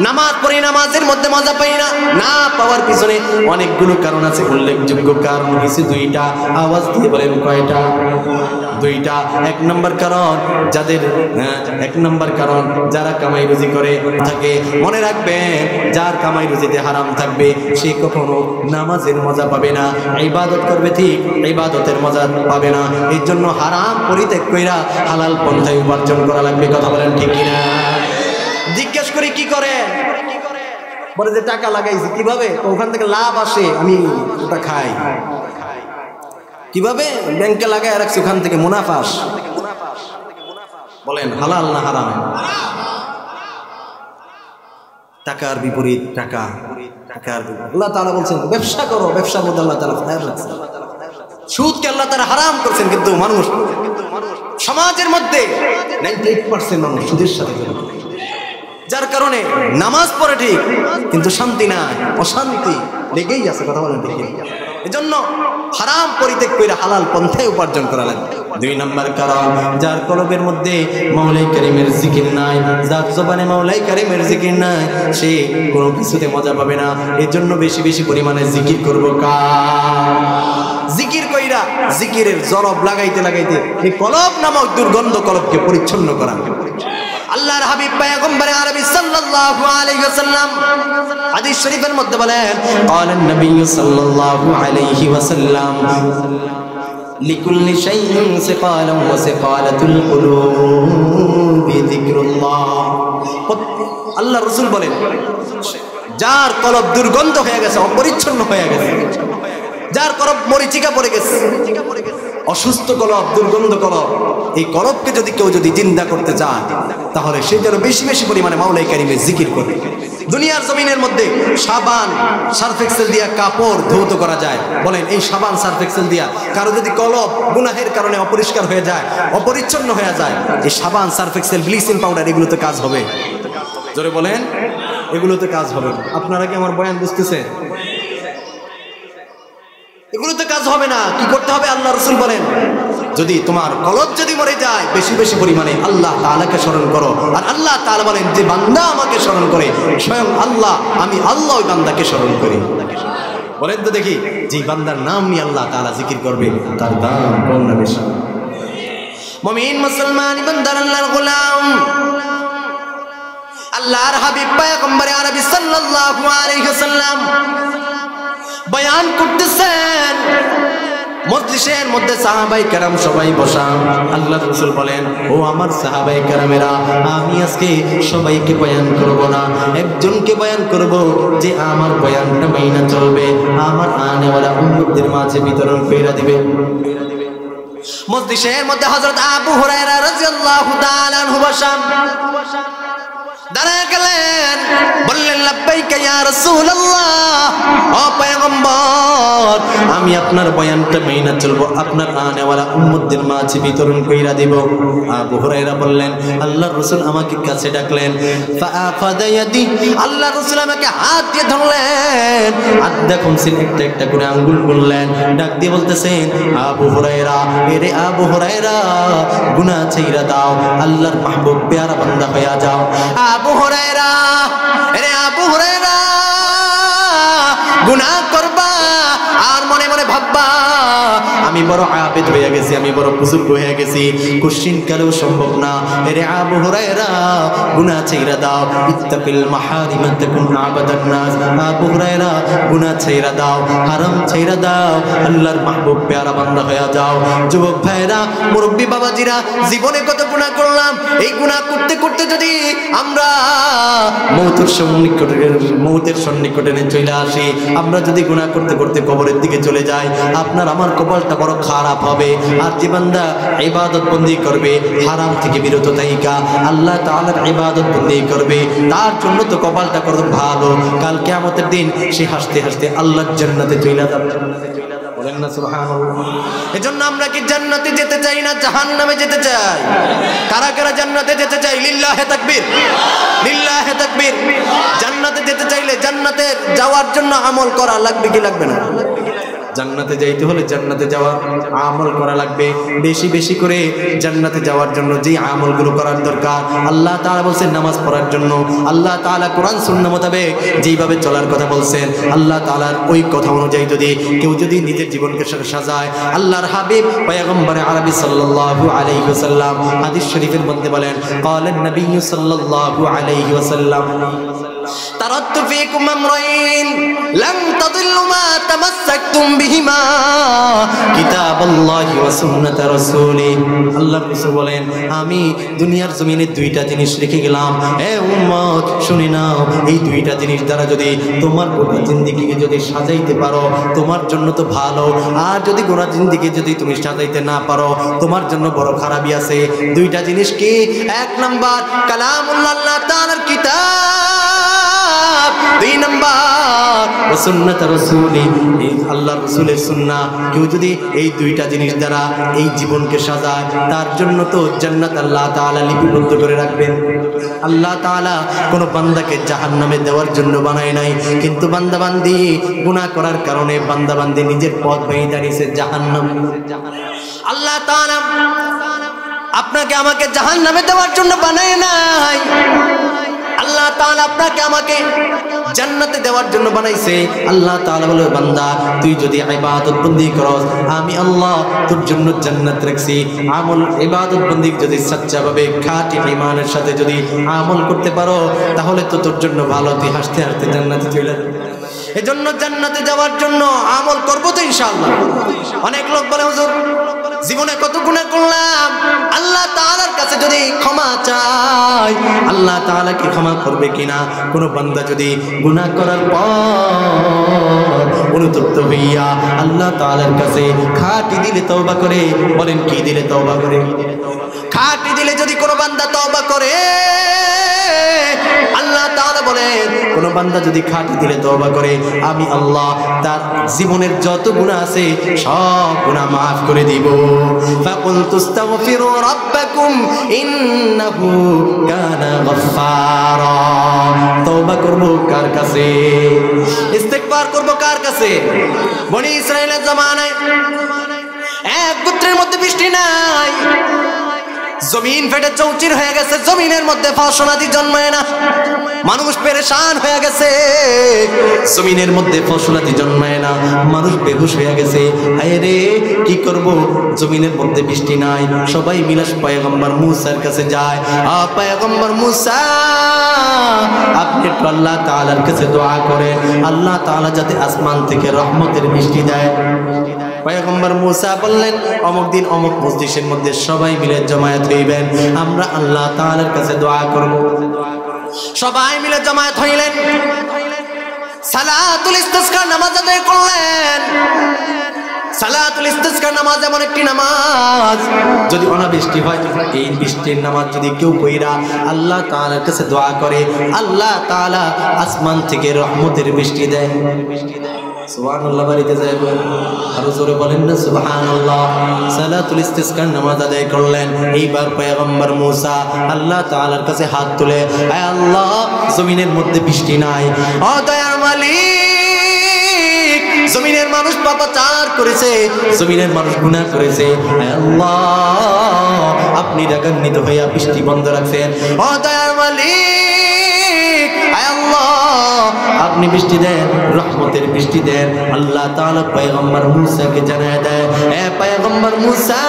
নামাজ পড়ি, নামাজের মধ্যে মজা পাই না। না পাওয়ার পিছনে অনেকগুলো কারণ আছে, উল্লেখযোগ্য কারণ হচ্ছে 2টা। আওয়াজ দিয়ে বলেন কয়টা? 2টা। এক নম্বর কারণ যারা কামাই রুজি করে থাকে, মনে রাখবেন যার কামাই রুজিতে হারাম থাকবে সে কখনো নামাজের মজা পাবে না। ইবাদত করবে ঠিক, ইবাদতের মজা পাবে না। এর জন্য হারাম পরিত্যাগ কইরা হালাল পন্থায় উপার্জন করা লাগবে। কথা বলেন ঠিক কিনা? জিজ্ঞেস করি কি করে, বলে যে টাকা লাগাইছি, কিভাবে? ওখান থেকে লাভ আসে, আমি ওটা খাই। কিভাবে? ব্যাংকে লাগায় রাখছি, ওখান থেকে মুনাফা আসে। বলেন হালাল না হারাম? টাকার বিপরীত টাকা, আল্লাহ তাআলা বলছেন ব্যবসা করো, ব্যবসার মধ্যে আল্লাহ তাআলা ফায়ার রাখছেন। সুদকে আল্লাহ তাআলা হারাম করছেন, কিন্তু মানুষ সমাজের মধ্যে 98% মানুষ সুদের সাথে জড়িত, যার কারণে নামাজ পড়ে ঠিক কিন্তু শান্তি নাই, অশান্তি লেগেই আছে। কথা বলেন ঠিক? এজন্য হারাম পরিত্যাগ করে হালাল পন্থায় উপার্জন করা লাগবে। 2 নম্বর কারণ, যার কলবের মধ্যে মাওলাই কারীমের জিকির নাই, যার জবানে মাওলাই কারীমের জিকির নাই, সে কোনো কিছুতে মজা পাবে না। এজন্য বেশি বেশি পরিমাণে জিকির করব। জিকির কইরা জিকিরের জরব লাগাইতে লাগাইতে এই কলব নামক দুর্গন্ধ কলবকে পরিচ্ছন্ন করা। আল্লাহর হাবিব পয়গম্বর আরবি সাল্লাল্লাহু আলাইহি ওয়াসাল্লাম হাদিস শরীফের মধ্যে বলেন, ক্বালান নবী সাল্লাল্লাহু আলাইহি ওয়াসাল্লাম লিকুল্লি শাইইন সিকালান ওয়া সিকালাতুল কুলুবি যিকরুল্লাহ। আল্লাহ রাসূল বলেন, যার কলব দুর্গন্ধ হয়ে গেছে, অপরিচ্ছন্ন হয়ে গেছে, যার কলব মরিচিকা পড়ে গেছে, অসুস্থ কলব, দুর্গন্ধ কলব, এই কলবকে যদি কেউ জিন্দা করতে চায় তাহলে সে যেন বেশি বেশি পরিমাণে মাওলাই কারীমের জিকির করে। দুনিয়ার জমিনের মধ্যে সাবান সার্ফ এক্সেল দিয়া কাপড় ধৌত করা যায়, বলেন এই সাবান সার্ফ এক্সেল দিয়া কারো যদি কলব গুনাহের কারণে অপরিষ্কার হয়ে যায়, অপরিচ্ছন্ন হয়ে যায়, এই সাবান সার্ফ এক্সেল ব্লিচিং পাউডার এগুলোতে কাজ হবে? জোরে বলেন, এগুলোতে কাজ হবে? আপনারা কি আমার বয়ান বুঝতেছেন? এগুলোতে কাজ হবে না। কি করতে হবে? আল্লাহ রাসূল বলেন, যদি তোমার কলব যদি মরে যায়, বেশি বেশি পরিমাণে আল্লাহ তাআলাকে স্মরণ করো। আর আল্লাহ তাআলা বলেন, যে বান্দা আমাকে স্মরণ করে, স্বয়ং আল্লাহ, আমি আল্লাহ ওই বান্দাকে স্মরণ করি। বলেন তো দেখি, যে বান্দার নাম নিয়ে আল্লাহ তাআলা জিকির করবে তার দাম কম না বেশি? মুমিন মুসলমান ইমানদার আল্লাহর গোলাম, আল্লাহর হাবিব পয়গম্বর আরবি সাল্লাল্লাহু আলাইহি ওয়াসাল্লাম বয়ান করতেছেন, মজলিসের মধ্যে সাহাবায়ে কেরাম সবাই বসা। আল্লাহ রাসূল বলেন, ও আমার সাহাবায়ে কেরামেরা, আমি আজকে সবাইকে বয়ান করব না, একজনকে বয়ান করব, যে আমার বয়ানটা মাইনা চলবে, আমার আনেওয়ালা উম্মতদের মাঝে বিতরণ করে দিবে। মজলিসের মধ্যে হযরত আবু হুরায়রা রাদিয়াল্লাহু তাআলা আনহু বসা, দাঁড়ায় গেলেন, বললেন লাব্বাইকা ইয়া রাসূলুল্লাহ, ও পয়গম্বর, আমি আপনার বয়ানটা মাইনা চলবো, আপনার আনেওয়ালা উম্মতদের মাঝে বিতরণ কইরা দিব। আবু হুরায়রা বললেন, আল্লাহর রাসূল আমাকে কাছে ডাকলেন, ফাআখাযা ইয়াদি, আল্লাহর রাসূল আমাকে হাত দিয়ে ধরলেন, আদ্দা খুমসিন একটা একটা করে আঙ্গুল গুনলেন, ডাক দিয়ে বলতেছেন, আবু হুরায়রা, এরে আবু হুরায়রা, গুনাহ ছাইরা দাও, আল্লাহর মাহবুব পেয়ারা বান্দা হইয়া যাও। আবু হুরায়রা, আরে আবু হুরায়রা, গুনাহ করবা আর মনে মনে ভাববা আমি বড় আবেদ হয়ে গেছি, আমি বড় বুজুর্গ হয়ে গেছি, কোশ্চিন কালেও সম্ভব না। আরে আবু হুরায়রা, গুনাহ ছাইরা দাও, ইত্তাকিল মাহারিম তাকুন আবাদান নাস। আবু হুরায়রা, গুনাহ ছাইরা দাও, হারাম ছাইরা দাও, আল্লাহর মাহবুব পেয়ারা বান্দা হয়ে যাও। যুবক ভাইরা, মুরব্বী বাবাজিরা, জীবনে কত গুনাহ করলাম, এই গুনাহ করতে করতে যদি আমরা মৌতের সন্নিকটে চলে আসি, আমরা যদি গুনাহ করতে করতে কবরের দিকে চলে যাই, আপনার আমার কপালটা বড় খারাপ হবে। আর যে বান্দা ইবাদত বন্দি করবে, হারাম থেকে বিরত থাইকা আল্লাহ তাআলার ইবাদত বন্দি করবে, তার জন্য তো কপালটা কত ভালো। কাল কিয়ামতের দিন সে হাসতে হাসতে আল্লাহর জান্নাতে চলে যাবে। বলেন না সুবহানাল্লাহ। এজন্য আমরা কি জান্নাতে যেতে চাই না জাহান্নামে যেতে চাই? কারা কারা জান্নাতে যেতে চাই? লিল্লাহে তাকবীর, লিল্লাহে তাকবীর। জান্নাতে যেতে চাইলে জান্নাতে যাওয়ার জন্য আমল করা লাগবে কি লাগবে না? জান্নাতে যাইতে হলে জান্নাতে যাওয়ার আমল করা লাগবে। বেশি বেশি করে জান্নাতে যাওয়ার জন্য যে আমলগুলো করার দরকার, আল্লাহ তাআলা বলছেন নামাজ পড়ার জন্য, আল্লাহ তাআলা কোরআন সুন্নাহ মোতাবেক যেইভাবে চলার কথা বলছেন, আল্লাহ তাআলার ওই কথা অনুযায়ী যদি কেউ যদি নিজের জীবনকে সাজায়, আল্লাহর হাবিব পয়গম্বর আরবি সাল্লাল্লাহু আলাইহি ওয়াসাল্লাম হাদিস শরীফের মধ্যে বলেন, ক্বালান নবী সাল্লাল্লাহু আলাইহি ওয়াসাল্লাম, তারাকতু ফীকুম আমরাইন লান তাদিল্লু মা তামাসসাকতুম বিহিমা কিতাবাল্লাহি ওয়া সুন্নাত রাসূলি। আল্লাহর রাসূল বলেন, আমি দুনিয়ার জমিনে দুইটা জিনিস রেখে গেলাম, হে উম্মত শুনে নাও, এই দুইটা জিনিস দ্বারা যদি তোমার গোটা জিন্দেগিকে যদি সাজাইতে পারো, তোমার জন্য তো ভালো, আর যদি গোটা জিন্দেগি যদি তুমি সাজাইতে না পারো, তোমার জন্য বড় খারাপই আছে। দুইটা জিনিস কি? এক নাম্বার কালামুল্লাহ, আল্লাহ তাআলার কিতাব, দুই নাম্বার সুন্নাত রাসূলি, আল্লাহর রাসূলের সুন্নাহ। কেউ যদি এই দুইটা জিনিস দ্বারা এই জীবনকে সাজায়, তার জন্য তো জান্নাত আল্লাহ তাআলা লিপিবদ্ধ করে রাখবেন। আল্লাহ তাআলা কোন বান্দাকে জাহান্নামে দেওয়ার জন্য বানায় নাই, কিন্তু বান্দা বান্দি গুনাহ করার কারণে বান্দা বান্দি নিজের পথ বেয়ে দাঁড়িয়েছে জাহান্নাম। আল্লাহ তাআলা আপনাকে আমাকে জাহান্নামে দেওয়ার জন্য বানায় নাই, আল্লাহ তাআলা আপনাকে আমাকে জান্নাতে দেওয়ার জন্য বানাইছে। আল্লাহ তাআলা বলে, বান্দা তুই যদি ইবাদত বন্দেগি করস, আমি আল্লাহ তোর জন্য জান্নাত রাখছি। আমল ইবাদত বন্দেগি যদি সচ্চাভাবে খাঁটি ঈমানের সাথে যদি আমল করতে পারো, তাহলে তো তোর জন্য ভালো, তুই হাসতে হাসতে জান্নাতে চলে যাবি। এজন্য জান্নাতে যাওয়ার জন্য আমল করব তো ইনশাআল্লাহ। অনেক লোক বলে, হুজুর জীবনে কত গুনাহ করলাম, আল্লাহ তাআলার কাছে যদি ক্ষমা চাই, আল্লাহ তাআলা কি ক্ষমা করবে কিনা? কোন বান্দা যদি গুনাহ করার পর অনুতপ্ত হইয়া আল্লাহ তাআলার কাছে খাঁটি দিলে তওবা করে, বলেন কি দিলে তওবা করে? খাঁটি দিলে যদি কোন বান্দা তওবা করে, আল্লাহ তাআলা বলেন কোন বান্দা যদি খাঁটি দিলে তওবা করে, আমি আল্লাহ তার জীবনের যত গুনাহ আছে সব গুনাহ maaf করে দিব। ফাকুলতু আস্তাগফিরু রাব্বাকুম ইন্নাহু কানা গফফারা। তওবা করব কার কাছে? ইস্তিগফার করব কার কাছে? বনি ইসরাইলের জামানায় এক গোত্রের মধ্যে বৃষ্টি নাই, জমিন ফেটে চৌচির হয়ে গেছে, জমিনের মধ্যে ফসল আদি জন্মায় না, মানুষ পেরেশান হয়ে গেছে, জমিনের মধ্যে ফসল আদি জন্মায় না, মানুষ বেহুশ হয়ে গেছে। হায় রে, কি করব? জমিনের মধ্যে বৃষ্টি নাই। সবাই মিলে পয়গম্বর মুসার কাছে যায়। পয়গম্বর মুসা, আপনি একটু আল্লাহ তাআলার কাছে দোয়া করেন, আল্লাহ তাআলা যাতে আসমান থেকে রহমতের বৃষ্টি দেয়। পয়গম্বর মুসা বললেন, অমুক দিন অমুক মসজিদের মধ্যে সবাই মিলে জমায়েত হইবেন, আমরা আল্লাহ তাআলার কাছে দোয়া করব। সবাই মিলে জমায়েত হইলেন, সালাতুল ইস্তিসকা নামাজ আদায় করলেন। সালাতুল ইস্তিসকা নামাজ এমন একটি নামাজ, যদি অনাবৃষ্টি হয়, এই বৃষ্টির নামাজ যদি কেউ কইরা আল্লাহ তাআলার কাছে দোয়া করে, আল্লাহ তাআলা আসমান থেকে রহমতের বৃষ্টি দেয়। সুবহানাল্লাহ, বাড়িতে যায় আরো জোরে বলেন না সুবহানাল্লাহ। সালাতুল ইস্তিসকার নামাজ আদায় করলেন। এইবার পয়গম্বর মুসা আল্লাহ তাআলার কাছে হাত তুলে, হে আল্লাহ, জমিনের মধ্যে বৃষ্টি নাই, ও দয়ার মালিক, জমিনের মানুষ পাপাচার করেছে, জমিনের মানুষ গুনাহ করেছে, হে আল্লাহ, আপনি রাগান্বিত হইয়া বৃষ্টি বন্ধ রাখছেন। ও দয়ার মালিক, হে আল্লাহ, আপনি বৃষ্টি দেন, রহমতের বৃষ্টি দেন। আল্লাহ তাআলা পয়গম্বর মুসাকে জানায় দেয়, হে পয়গম্বর মুসা,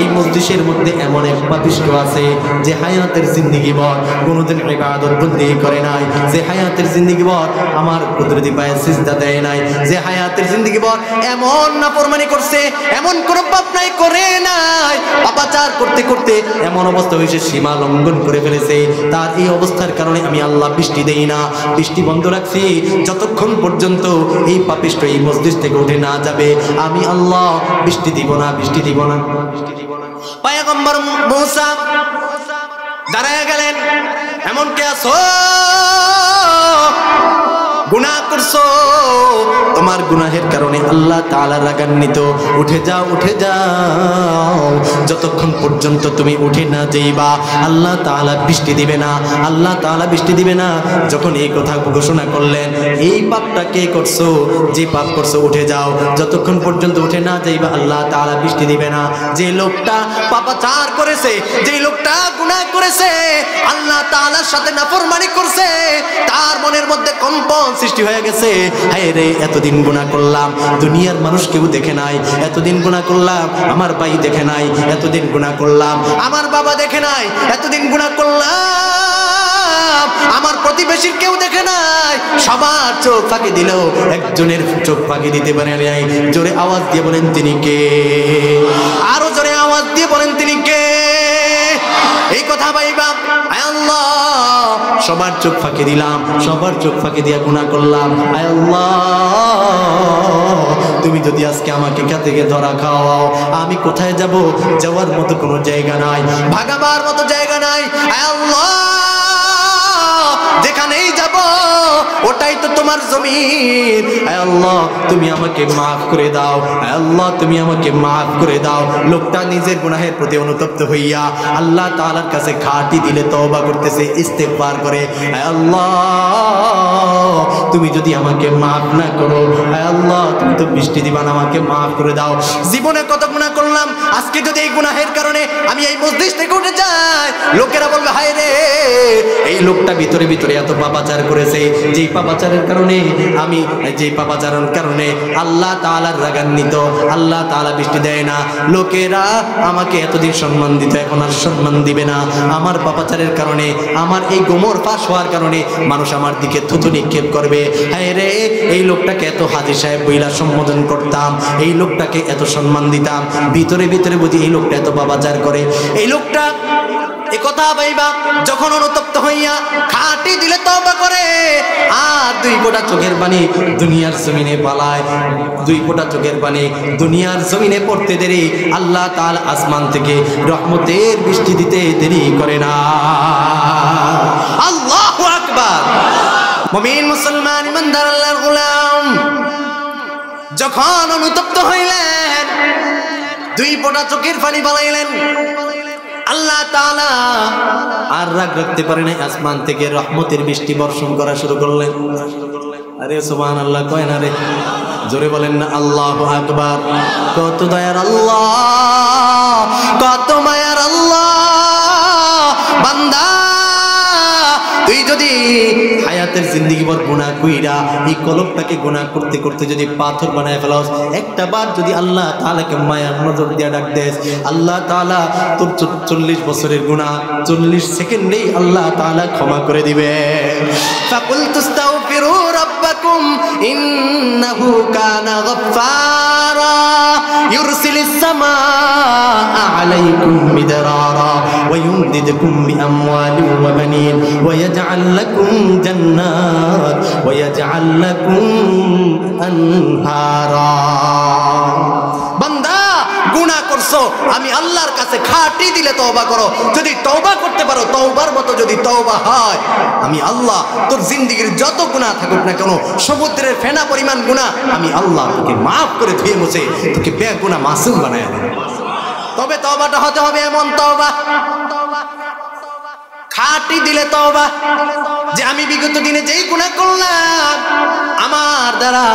এই মজলিসের মধ্যে এমন এক পাপিষ্ঠ আছে যে হায়াতের জিন্দেগি ভর কোনোদিন ইবাদত বন্দেগি করে নাই, যে হায়াতের জিন্দেগি ভর আমার কুদরতি পায়ে সিজদা দেয় নাই, যে হায়াতের জিন্দেগি ভর এমন নাফরমানি করছে, এমন কোনো পাপ নাই করে নাই, পাপাচার করতে করতে এমন অবস্থা হয়েছে সীমা লঙ্ঘন করে ফেলেছে। তার এই অবস্থার কারণে আমি আল্লাহ বৃষ্টি দেই না, বৃষ্টি বন্ধ রাখছি, যতক্ষণ পর্যন্ত এই পাপিষ্ঠ এই মজলিস থেকে উঠে না যাবে, আমি আল্লাহ বৃষ্টি দিব না, বৃষ্টি দিব না। পয়গম্বর মুসা দাঁড়ায় গেলেন, এমন কে আছো, গুনাহ করছো, তোমার গুনাহের কারণে আল্লাহ তাআলা রাগান্বিত, উঠে যাও, উঠে যাও, যতক্ষণ পর্যন্ত তুমি উঠে না যাইবা আল্লাহ তাআলা বৃষ্টি দিবে না, আল্লাহ তাআলা বৃষ্টি দিবে না। যখন এই কথা ঘোষণা করলেন, এই পাপটা কে করছো, যে পাপ করছো, উঠে যাও, যতক্ষণ পর্যন্ত উঠে না যাইবা আল্লাহ তাআলা বৃষ্টি দিবে না। যে লোকটা পাপাচার করেছে, যে লোকটা গুনাহ করেছে, আল্লাহ তাআলার সাথে নাফরমানি করছে, তার মনের মধ্যে কম্পন সৃষ্টি হয়ে গেছে। হায় রে, এতদিন গুনাহ করলাম, দুনিয়ার মানুষ কেউ দেখে নাই, এতদিন গুনাহ করলাম, আমার ভাই দেখে নাই, এতদিন গুনাহ করলাম, আমার বাবা দেখে নাই, এতদিন গুনাহ করলাম, আমার প্রতিবেশীর কেউ দেখে নাই, সবার চোখ ফাঁকি দিলেও একজনের চোখ ফাঁকি দিতে পারে নাই। জোরে আওয়াজ দিয়ে বলেন তিনি কে? আরো জোরে আওয়াজ দিয়ে বলেন তিনি কে? এই কথা ভাইবা, আয় আল্লাহ, সবার চোখ ফাঁকি দিলাম, সবার চোখ ফাঁকি দিয়া গুনাহ করলাম, আয় আল্লাহ, তুমি যদি আজকে আমাকে কে থেকে ধরা খাওয়াও, আমি কোথায় যাব? যাওয়ার মতো কোনো জায়গা নাই, ভাগাবার মতো জায়গা নাই। আয় আল্লাহ, যেখানেই যাব ওটাই তো তোমার জমিন। আয় আল্লাহ তুমি আমাকে মাফ করে দাও, আয় আল্লাহ তুমি আমাকে মাফ করে দাও। লোকটা নিজের গুনাহের প্রতি অনুতপ্ত হইয়া আল্লাহ তাআলার কাছে খাঁটি দিলে তওবা করতেছে, ইস্তেগফার করে, আয় আল্লাহ তুমি যদি আমাকে মাফ না করো, আয় আল্লাহ তুমি তো বৃষ্টি দিবা না, আমাকে মাফ করে দাও। জীবনে কত গুনাহ করলাম, আজকে যদি এই গুনাহের কারণে আমি এই মসজিদ থেকে উঠে যাই, লোকেরা বলবে হায় রে এই লোকটা ভিতরে ভিতরে এত পাপাচার করেছে, যেই পাপাচারের কারণে আমি যেই পাপাচারের কারণে আল্লাহ তাআলার রাগান্বিত, আল্লাহ তাআলা বৃষ্টি দেয় না। লোকেরা আমাকে এতদিন সম্মান দিত, এখন আর সম্মান দিবে না। আমার পাপাচারের কারণে, আমার এই গোমর পাশ হওয়ার কারণে মানুষ আমার দিকে থুতু নিক্ষেপ করবে। হায় রে এই লোকটাকে এত হাজী সাহেব বইলা সম্বোধন করতাম, এই লোকটাকে এত সম্মান দিতাম, ভিতরে ভিতরে বুঝি এই লোকটা এত পাপাচার করে। এই লোকটা একথা ভাইবা যখন অনুতপ্ত হইয়া খাঁটি দিলে তওবা করে, আর দুই ফোঁটা চোখের পানি দুনিয়ার জমিনে পালায়, দুই ফোঁটা চোখের পানি দুনিয়ার জমিনে পড়তে দেরি আল্লাহ তাআলা আসমান থেকে রহমতের বৃষ্টি দিতে দেরি করে না। আল্লাহু আকবার। মুমিন মুসলমান ইমানদার আল্লাহর গোলাম যখন অনুতপ্ত হইলেন, দুই ফোঁটা চোখের পানি পালাইলেন, আল্লাহ তাআলা আর রাগ রাখতে পারে না, আসমান থেকে রহমতের বৃষ্টি বর্ষণ করা শুরু করলেন। আরে সুবহানাল্লাহ কয় না রে, জোরে বলেন না আল্লাহু আকবার। কত দয়ার আল্লাহ, কত মায়ার আল্লাহ। বান্দা তুই যদি হায়াতের জিন্দেগি ভর গুনাহ কইরা এই কলবটাকে গুনাহ করতে করতে যদি পাথর বানায় ফেলাস, একটা বার যদি আল্লাহ তাআলাকে মায়ার নজর দিয়া ডাক দেস, আল্লাহ তাআলা তোর 40 বছরের গুনাহ 40 সেকেন্ডেই আল্লাহ তাআলা ক্ষমা করে দিবে। ফাকুল তুস্তাগফিরু রাব্বাকুম ইন্নাহু কানা গফফারা ইউরসিলিস সামাআ আলাইকুম মিদরারা ওয়া ইউমদিদকুম বিআমওয়ালিন ওয়া বানিন ওয়া ইয়াজআল লাকুম জান্নাত ওয়া ইয়াজআল লাকুম আনহারা। বান্দা গুনাহ করছো, আমি আল্লাহর কাছে খাঁটি দিলে তওবা করো। যদি তওবা করতে পারো, তওবার মতো যদি তওবা হয়, আমি আল্লাহ তোর জিন্দেগির যত গুনাহ থাকুক না কেন, সমুদ্রের ফেনা পরিমাণ গুনাহ আমি আল্লাহ তোকে মাফ করে ধুয়ে মুছে তোকে বেগুনাহ মাসুম বানায় দেব। তবে তওবাটা হতে হবে এমন তওবা, খাঁটি দিলে তওবা, যে আমি বিগত দিনে যেই গুনাহ করলাম আমার দ্বারা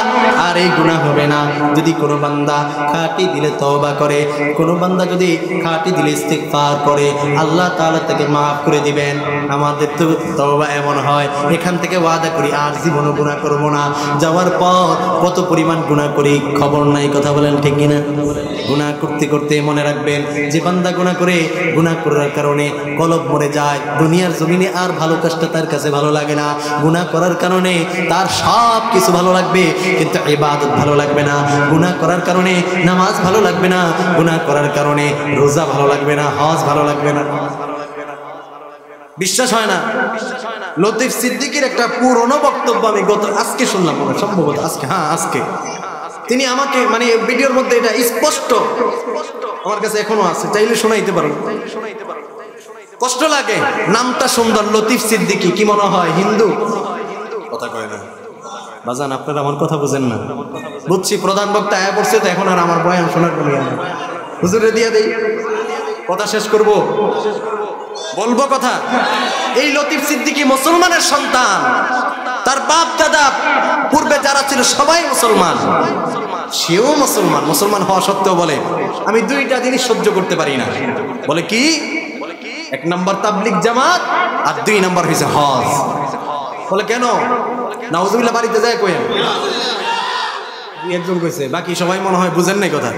আর এই গুনাহ হবে না। যদি কোনো বান্দা খাঁটি দিলে তওবা করে, কোনো বান্দা যদি খাঁটি দিলে ইস্তিগফার করে, আল্লাহ তাআলা তাকে মাফ করে দিবেন। আমাদের তো তওবা এমন হয়, এখান থেকে ওয়াদা করি আর জীবনও গুনাহ করব না, যাওয়ার পর কত পরিমাণ গুনাহ করি খবর নাই। কথা বলেন ঠিক কিনা? গুনাহ করতে করতে মনে রাখবেন, যে বান্দা গুনাহ করে, গুনাহ করার কারণে কলব মরে যায়, দুনিয়ার জমিনে আর ভালো কাজটা তার কাছে ভালো লাগে না। গুনাহ করার কারণে তার সব কিছু ভালো লাগবে, কিন্তু ইবাদত ভালো লাগবে না। গুনাহ করার কারণে নামাজ ভালো লাগবে না, গুনাহ করার কারণে রোজা ভালো লাগবে না, হজ ভালো লাগবে না। বিশ্বাস হয় না? লতিফ সিদ্দিকীর একটা পুরনো বক্তব্য আমি আজকে শুনলাম, সম্ভবত আজকে, হ্যাঁ আজকে। তিনি আমাকে মানে ভিডিওর মধ্যে এটা স্পষ্ট আমার কাছে এখনো আছে, চাইলে শোনাইতে পারেন। কষ্ট লাগে, নামটা সুন্দর, লতিফ সিদ্দিকী। কি মনে হয় হিন্দু? কথা কয় না বাজান, আপনারা আমার কথা বুঝেন না। বুঝছি প্রধান বক্তা আয়া পড়ছে, তো এখন আর আমার বয়ান শোনার কোনো ইয়া নেই। হুজুরে দিয়ে দেই, কথা শেষ করব, বলবো কথা। এই লতিফ সিদ্দিকী মুসলমানের সন্তান, তার বাপ দাদা পূর্বে যারা ছিল সবাই মুসলমান, সেও মুসলমান। মুসলমান হওয়া সত্ত্বেও বলে আমি দুইটা জিনিস সহ্য করতে পারি না। বলে কি? এক নম্বর তাবলিগ জামাত, আর দুই নম্বর হয়েছে হজ। বলে কেন? নাউজুবিল্লাহ বাড়িতে যায় কইেন, একজন কইছে, বাকি সবাই মনে হয় বুঝেন নাই কথা।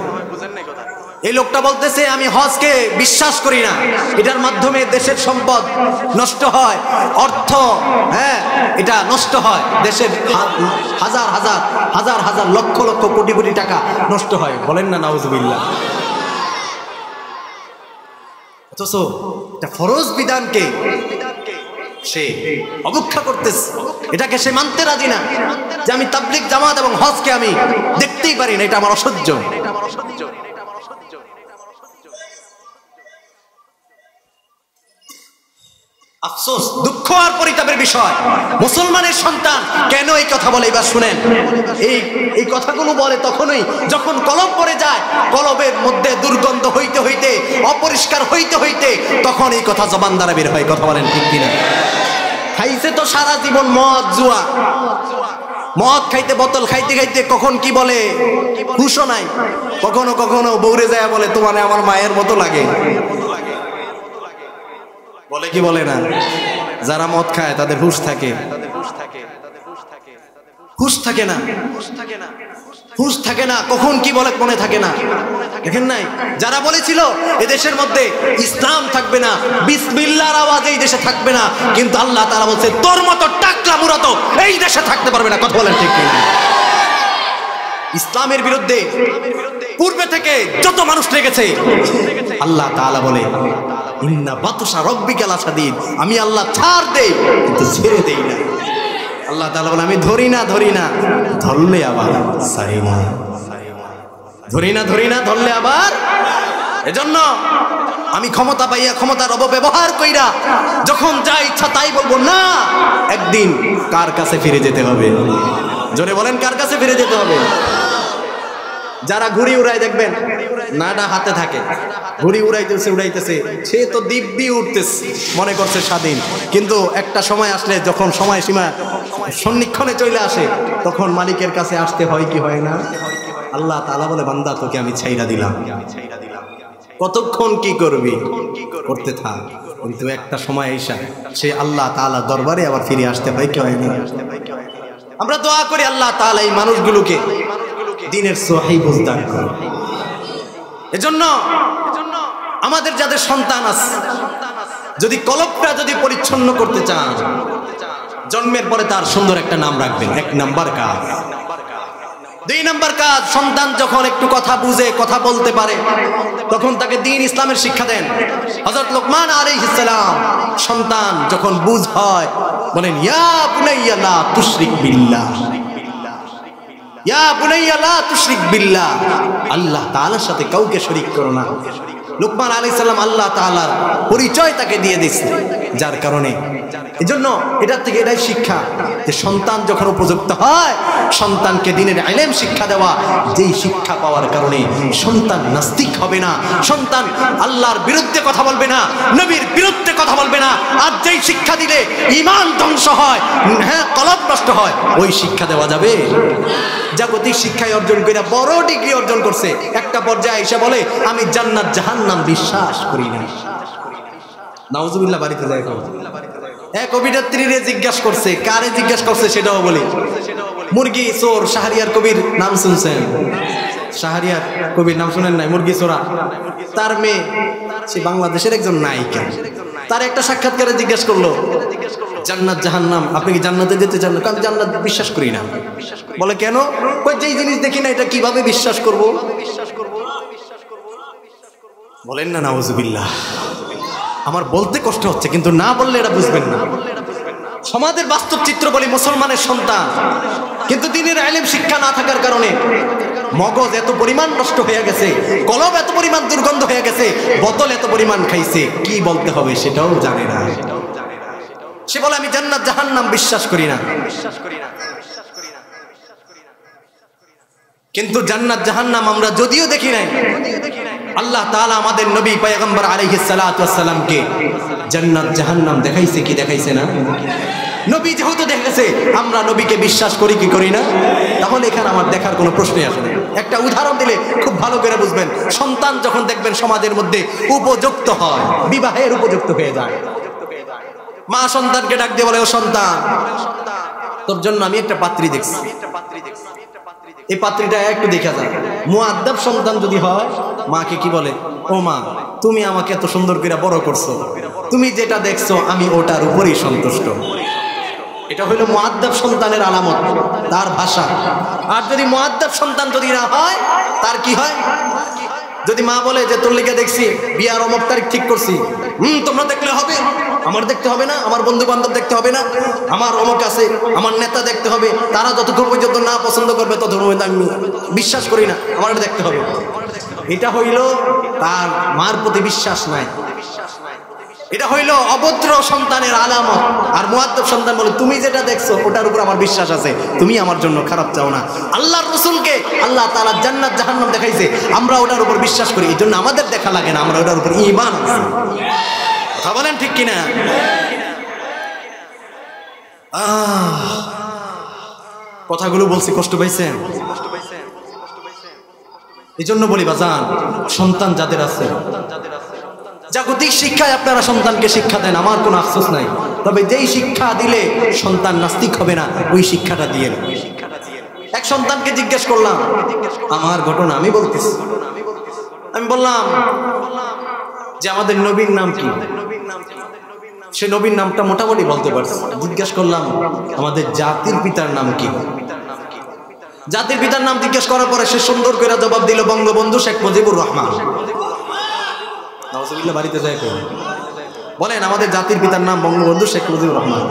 এই লোকটা বলতেছে আমি হজকে বিশ্বাস করি না, এটার মাধ্যমে দেশের সম্পদ নষ্ট হয়, অর্থ, হ্যাঁ এটা নষ্ট হয়, দেশের হাজার হাজার হাজার হাজার লক্ষ লক্ষ কোটি কোটি টাকা নষ্ট হয়। বলেন না নাউজুবিল্লাহ। অথচ এটা ফরজ বিধানকে সে অবজ্ঞা করতেছে, এটাকে সে মানতে রাজি না, যে আমি তাবলিগ জামাত এবং হজকে আমি দেখতেই পারি না, এটা আমার অসহ্য। আফসোস, দুঃখ আর পরিতাপের বিষয়, মুসলমানের সন্তান কেন এই কথা বলে? এবার শুনেন, এই কথাগুলো বলে তখনই যখন কলব পড়ে যায়, কলবের মধ্যে দুর্গন্ধ হইতে হইতে, অপরিষ্কার হইতে হইতে তখন এই কথা জবান দ্বারা বের হয়। কথা বলেন ঠিক কিনা? খাইছে তো সারা জীবন মদ জুয়া, মদ খাইতে, বোতল খাইতে খাইতে কখন কি বলে হুঁশও নাই। কখনো কখনো বউরে যায় বলে তোমার আমার মায়ের মতো লাগে, বলে কি বলে না? যারা মদ খায় তাদের হুঁশ থাকে, হুঁশ থাকে না, হুঁশ থাকে না, কখন কি বলে মনে থাকে না। দেখেন নাই, যারা বলেছিল এদেশের মধ্যে ইসলাম থাকবে না, বিসমিল্লাহর আওয়াজ এই দেশে থাকবে না, কিন্তু আল্লাহ তাআলা বলছে তোর মতো টাকলা মুরা তো এই দেশে থাকতে পারবে না। কথা বলেন ঠিক কিনা? ইসলামের বিরুদ্ধে পূর্বে থেকে যত মানুষ লেগেছে, আল্লাহ তাআলা বলে ইন্না বাতশা রাব্বিকা লাশাদীদ, আমি আল্লাহ ছাড় দেই কিন্তু ছেড়ে দেই না। আল্লাহ তাআলা বলে আমি ধরি না, ধরলে আবার ছাড়ি না, ধরি না ধরলে আবার। এজন্য আমি ক্ষমতা পাইয়া ক্ষমতার অপব্যবহার কইরা যখন যা ইচ্ছা তাই বলবো না, একদিন কার কাছে ফিরে যেতে হবে? জোরে বলেন, কার কাছে ফিরে যেতে হবে? যারা ঘুড়ি উড়ায় দেখবেন নাডা হাতে থাকে, ঘুড়ি উড়াইতেছে, সে তো দিব্যি উঠতেছে, মনে করছে স্বাধীন, কিন্তু একটা সময় আসলে যখন সময়সীমা সন্নিক্ষণে চলে আসে তখন মালিকের কাছে আসতে হয় কি হয় না? আল্লাহ তাআলা বলে বান্দা তোকে আমি ছাইরা দিলাম, কতক্ষণ কি করবি করতে থাক, কিন্তু একটা সময় এসে সে আল্লাহ তাআলা দরবারে আবার ফিরে আসতে হয় কি হয় না? আমরা দোয়া করি আল্লাহ তাআলা এই মানুষগুলোকে দ্বীনের সহিহ বুঝ দান করুন। এজন্য আমাদের যাদের সন্তান আছে, যদি কলবটা যদি পরিচ্ছন্ন করতে চান, জন্মের পরে তার সুন্দর একটা নাম রাখবেন। 1 নাম্বার কাজ। 2 নাম্বার কাজ, সন্তান যখন একটু কথা বুঝে, কথা বলতে পারে, তখন তাকে দ্বীন ইসলামের শিক্ষা দেন। হযরত লোকমান আলাইহিস সালাম সন্তান যখন বুঝ হয় বলেন ইয়া বুনাইয়া লা তুশরিক বিল্লাহ, ইয়া বুনাইয়া লা তুশরিক বিল্লাহ, আল্লাহ তাআলার সাথে কাউকে শরীক করো না। লোকমান আলাইহিস সালাম আল্লাহ তাআলার পরিচয় তাকে দিয়ে দিয়েছে, যার কারণে এজন্য এটার থেকে এটাই শিক্ষা যে সন্তান যখন উপযুক্ত হয়, সন্তানকে দ্বীনের ইলম শিক্ষা দেওয়া, যেই শিক্ষা পাওয়ার কারণে সন্তান নাস্তিক হবে না, সন্তান আল্লাহর বিরুদ্ধে কথা বলবে না, নবীর বিরুদ্ধে কথা বলবে না। আর যেই শিক্ষা দিলে ঈমান ধ্বংস হয়, হ্যাঁ কলব নষ্ট হয়, ওই শিক্ষা দেওয়া যাবে? জাগতিক শিক্ষায় অর্জন করে বড় ডিগ্রি অর্জন করছে, একটা পর্যায়ে এসে বলে আমি জান্নাত জাহান্নাম বিশ্বাস করি না। নাউজুবিল্লাহ। বাড়িতে যায় এক অভিনেত্রীরে জিজ্ঞাসা করছে, কারে জিজ্ঞাসা করছে সেটাও বলি। মুরগি চোর শাহরিয়ার কবির নাম শুনছেন? শাহরিয়ার কবির নাম শুনেন নাই? মুরগি চোরা, তার মেয়ে, সে বাংলাদেশের একজন নায়িকা। তার একটা সাক্ষাৎকারে জিজ্ঞাসা করলো জান্নাত জাহান্নাম, আপনি কি জান্নাতে যেতে চান? আমি জান্নাত বিশ্বাস করি না। বলে কেন? যেই জিনিস দেখি না এটা কিভাবে বিশ্বাস করব? বলেন না নাউজুবিল্লাহ। আমার বলতে কষ্ট হচ্ছে, কিন্তু না বললে এটা বুঝবেন না। সমাজের বাস্তব চিত্র বলি, মুসলমানের সন্তান কিন্তু দ্বীনের ইলম শিক্ষা না থাকার কারণে মগজ এত পরিমাণ নষ্ট হয়ে গেছে, কলব এত পরিমাণ দুর্গন্ধ হয়ে গেছে, বোতল এত পরিমাণ খাইছে, কি বলতে হবে সেটাও জানে না। সে বলে আমি জান্নাত জাহান্নাম বিশ্বাস করি না। কিন্তু জান্নাত জাহান্নাম আমরা যদিও দেখি নাই, আল্লাহ তাআলা আমাদের নবী পয়গম্বর আলাইহিস সালাতু ওয়াস সালামকে জান্নাত জাহান্নাম দেখাইছে কি দেখাইছে না? নবী যেহেতু দেখেছে, আমরা নবীকে বিশ্বাস করি কি করি না? তাহলে এখানে আমার দেখার কোনো প্রশ্নই আসে না। একটা উদাহরণ দিলে খুব ভালো করে বুঝবেন। সন্তান যখন দেখবেন সমাজের মধ্যে উপযুক্ত হয়, বিবাহের উপযুক্ত হয়ে যায়, মা সন্তানকে ডাক দিয়ে বলে ও সন্তান, তোর জন্য আমি একটা পাত্রী দেখছি, এই পাত্রীটা একটু দেখা যায়। মুআদ্দাব সন্তান যদি হয়, মাকে কি বলে? ও মা, তুমি আমাকে এত সুন্দর করে বড় করছো, তুমি যেটা দেখছো আমি ওটার উপরেই সন্তুষ্ট। এটা হইল মুআদ্দাব সন্তানের আলামত, তার ভাষা। আর যদি মুআদ্দাব সন্তান যদি না হয়, তার কি হয়? যদি মা বলে যে তোর লিগে দেখছি বিয়ার অমুক তারিখ ঠিক করছি, তোমরা দেখলে হবে, আমার দেখতে হবে না, আমার বন্ধু বান্ধব দেখতে হবে না, আমার অমুক আছে, আমার নেতা দেখতে হবে, তারা যতক্ষণ পর্যন্ত না পছন্দ করবে ততক্ষণ আমি বিশ্বাস করি না, আমার এটা দেখতে হবে। এটা হইল তার মার প্রতি বিশ্বাস নাই। এটা হইল অভদ্র সন্তানের আলামত। আর মুআদ্দাব সন্তান বলে তুমি যেটা দেখছো ওটার উপর আমার বিশ্বাস আছে, তুমি আমার জন্য খারাপ চাও না। আল্লাহর রাসূলকে আল্লাহ তাআলা জান্নাত জাহান্নাম দেখাইছে, আমরা ওটার উপর বিশ্বাস করি, এই জন্য আমাদের দেখা লাগে না, আমরা ওটার উপর ঈমান আছে। কথা বলেন ঠিক কিনা? কথাগুলো বলছি, কষ্ট পাইছেন? এই জন্য বলি বাজান, সন্তান যাদের আছে জাগতিক শিক্ষায় আপনারা সন্তানকে শিক্ষা দেন, আমার কোনো আফসোস নাই। তবে যেই শিক্ষা দিলে সন্তান নাস্তিক হবে না ওই শিক্ষাটা দিয়ে। এক সন্তানকে জিজ্ঞেস করলাম, আমার ঘটনা আমি বলতেছি, আমি বললাম যে আমাদের নবীর নাম কি? সে নবীর নামটা মোটামুটি বলতে পারছে। জিজ্ঞেস করলাম আমাদের জাতির পিতার নাম কি? জাতির পিতার নাম জিজ্ঞেস করার পরে সে সুন্দর করে জবাব দিল বঙ্গবন্ধু শেখ মুজিবুর রহমান। বাড়িতে যায় বলেন আমাদের জাতির পিতার নাম বঙ্গবন্ধু শেখ মুজিবুর রহমান।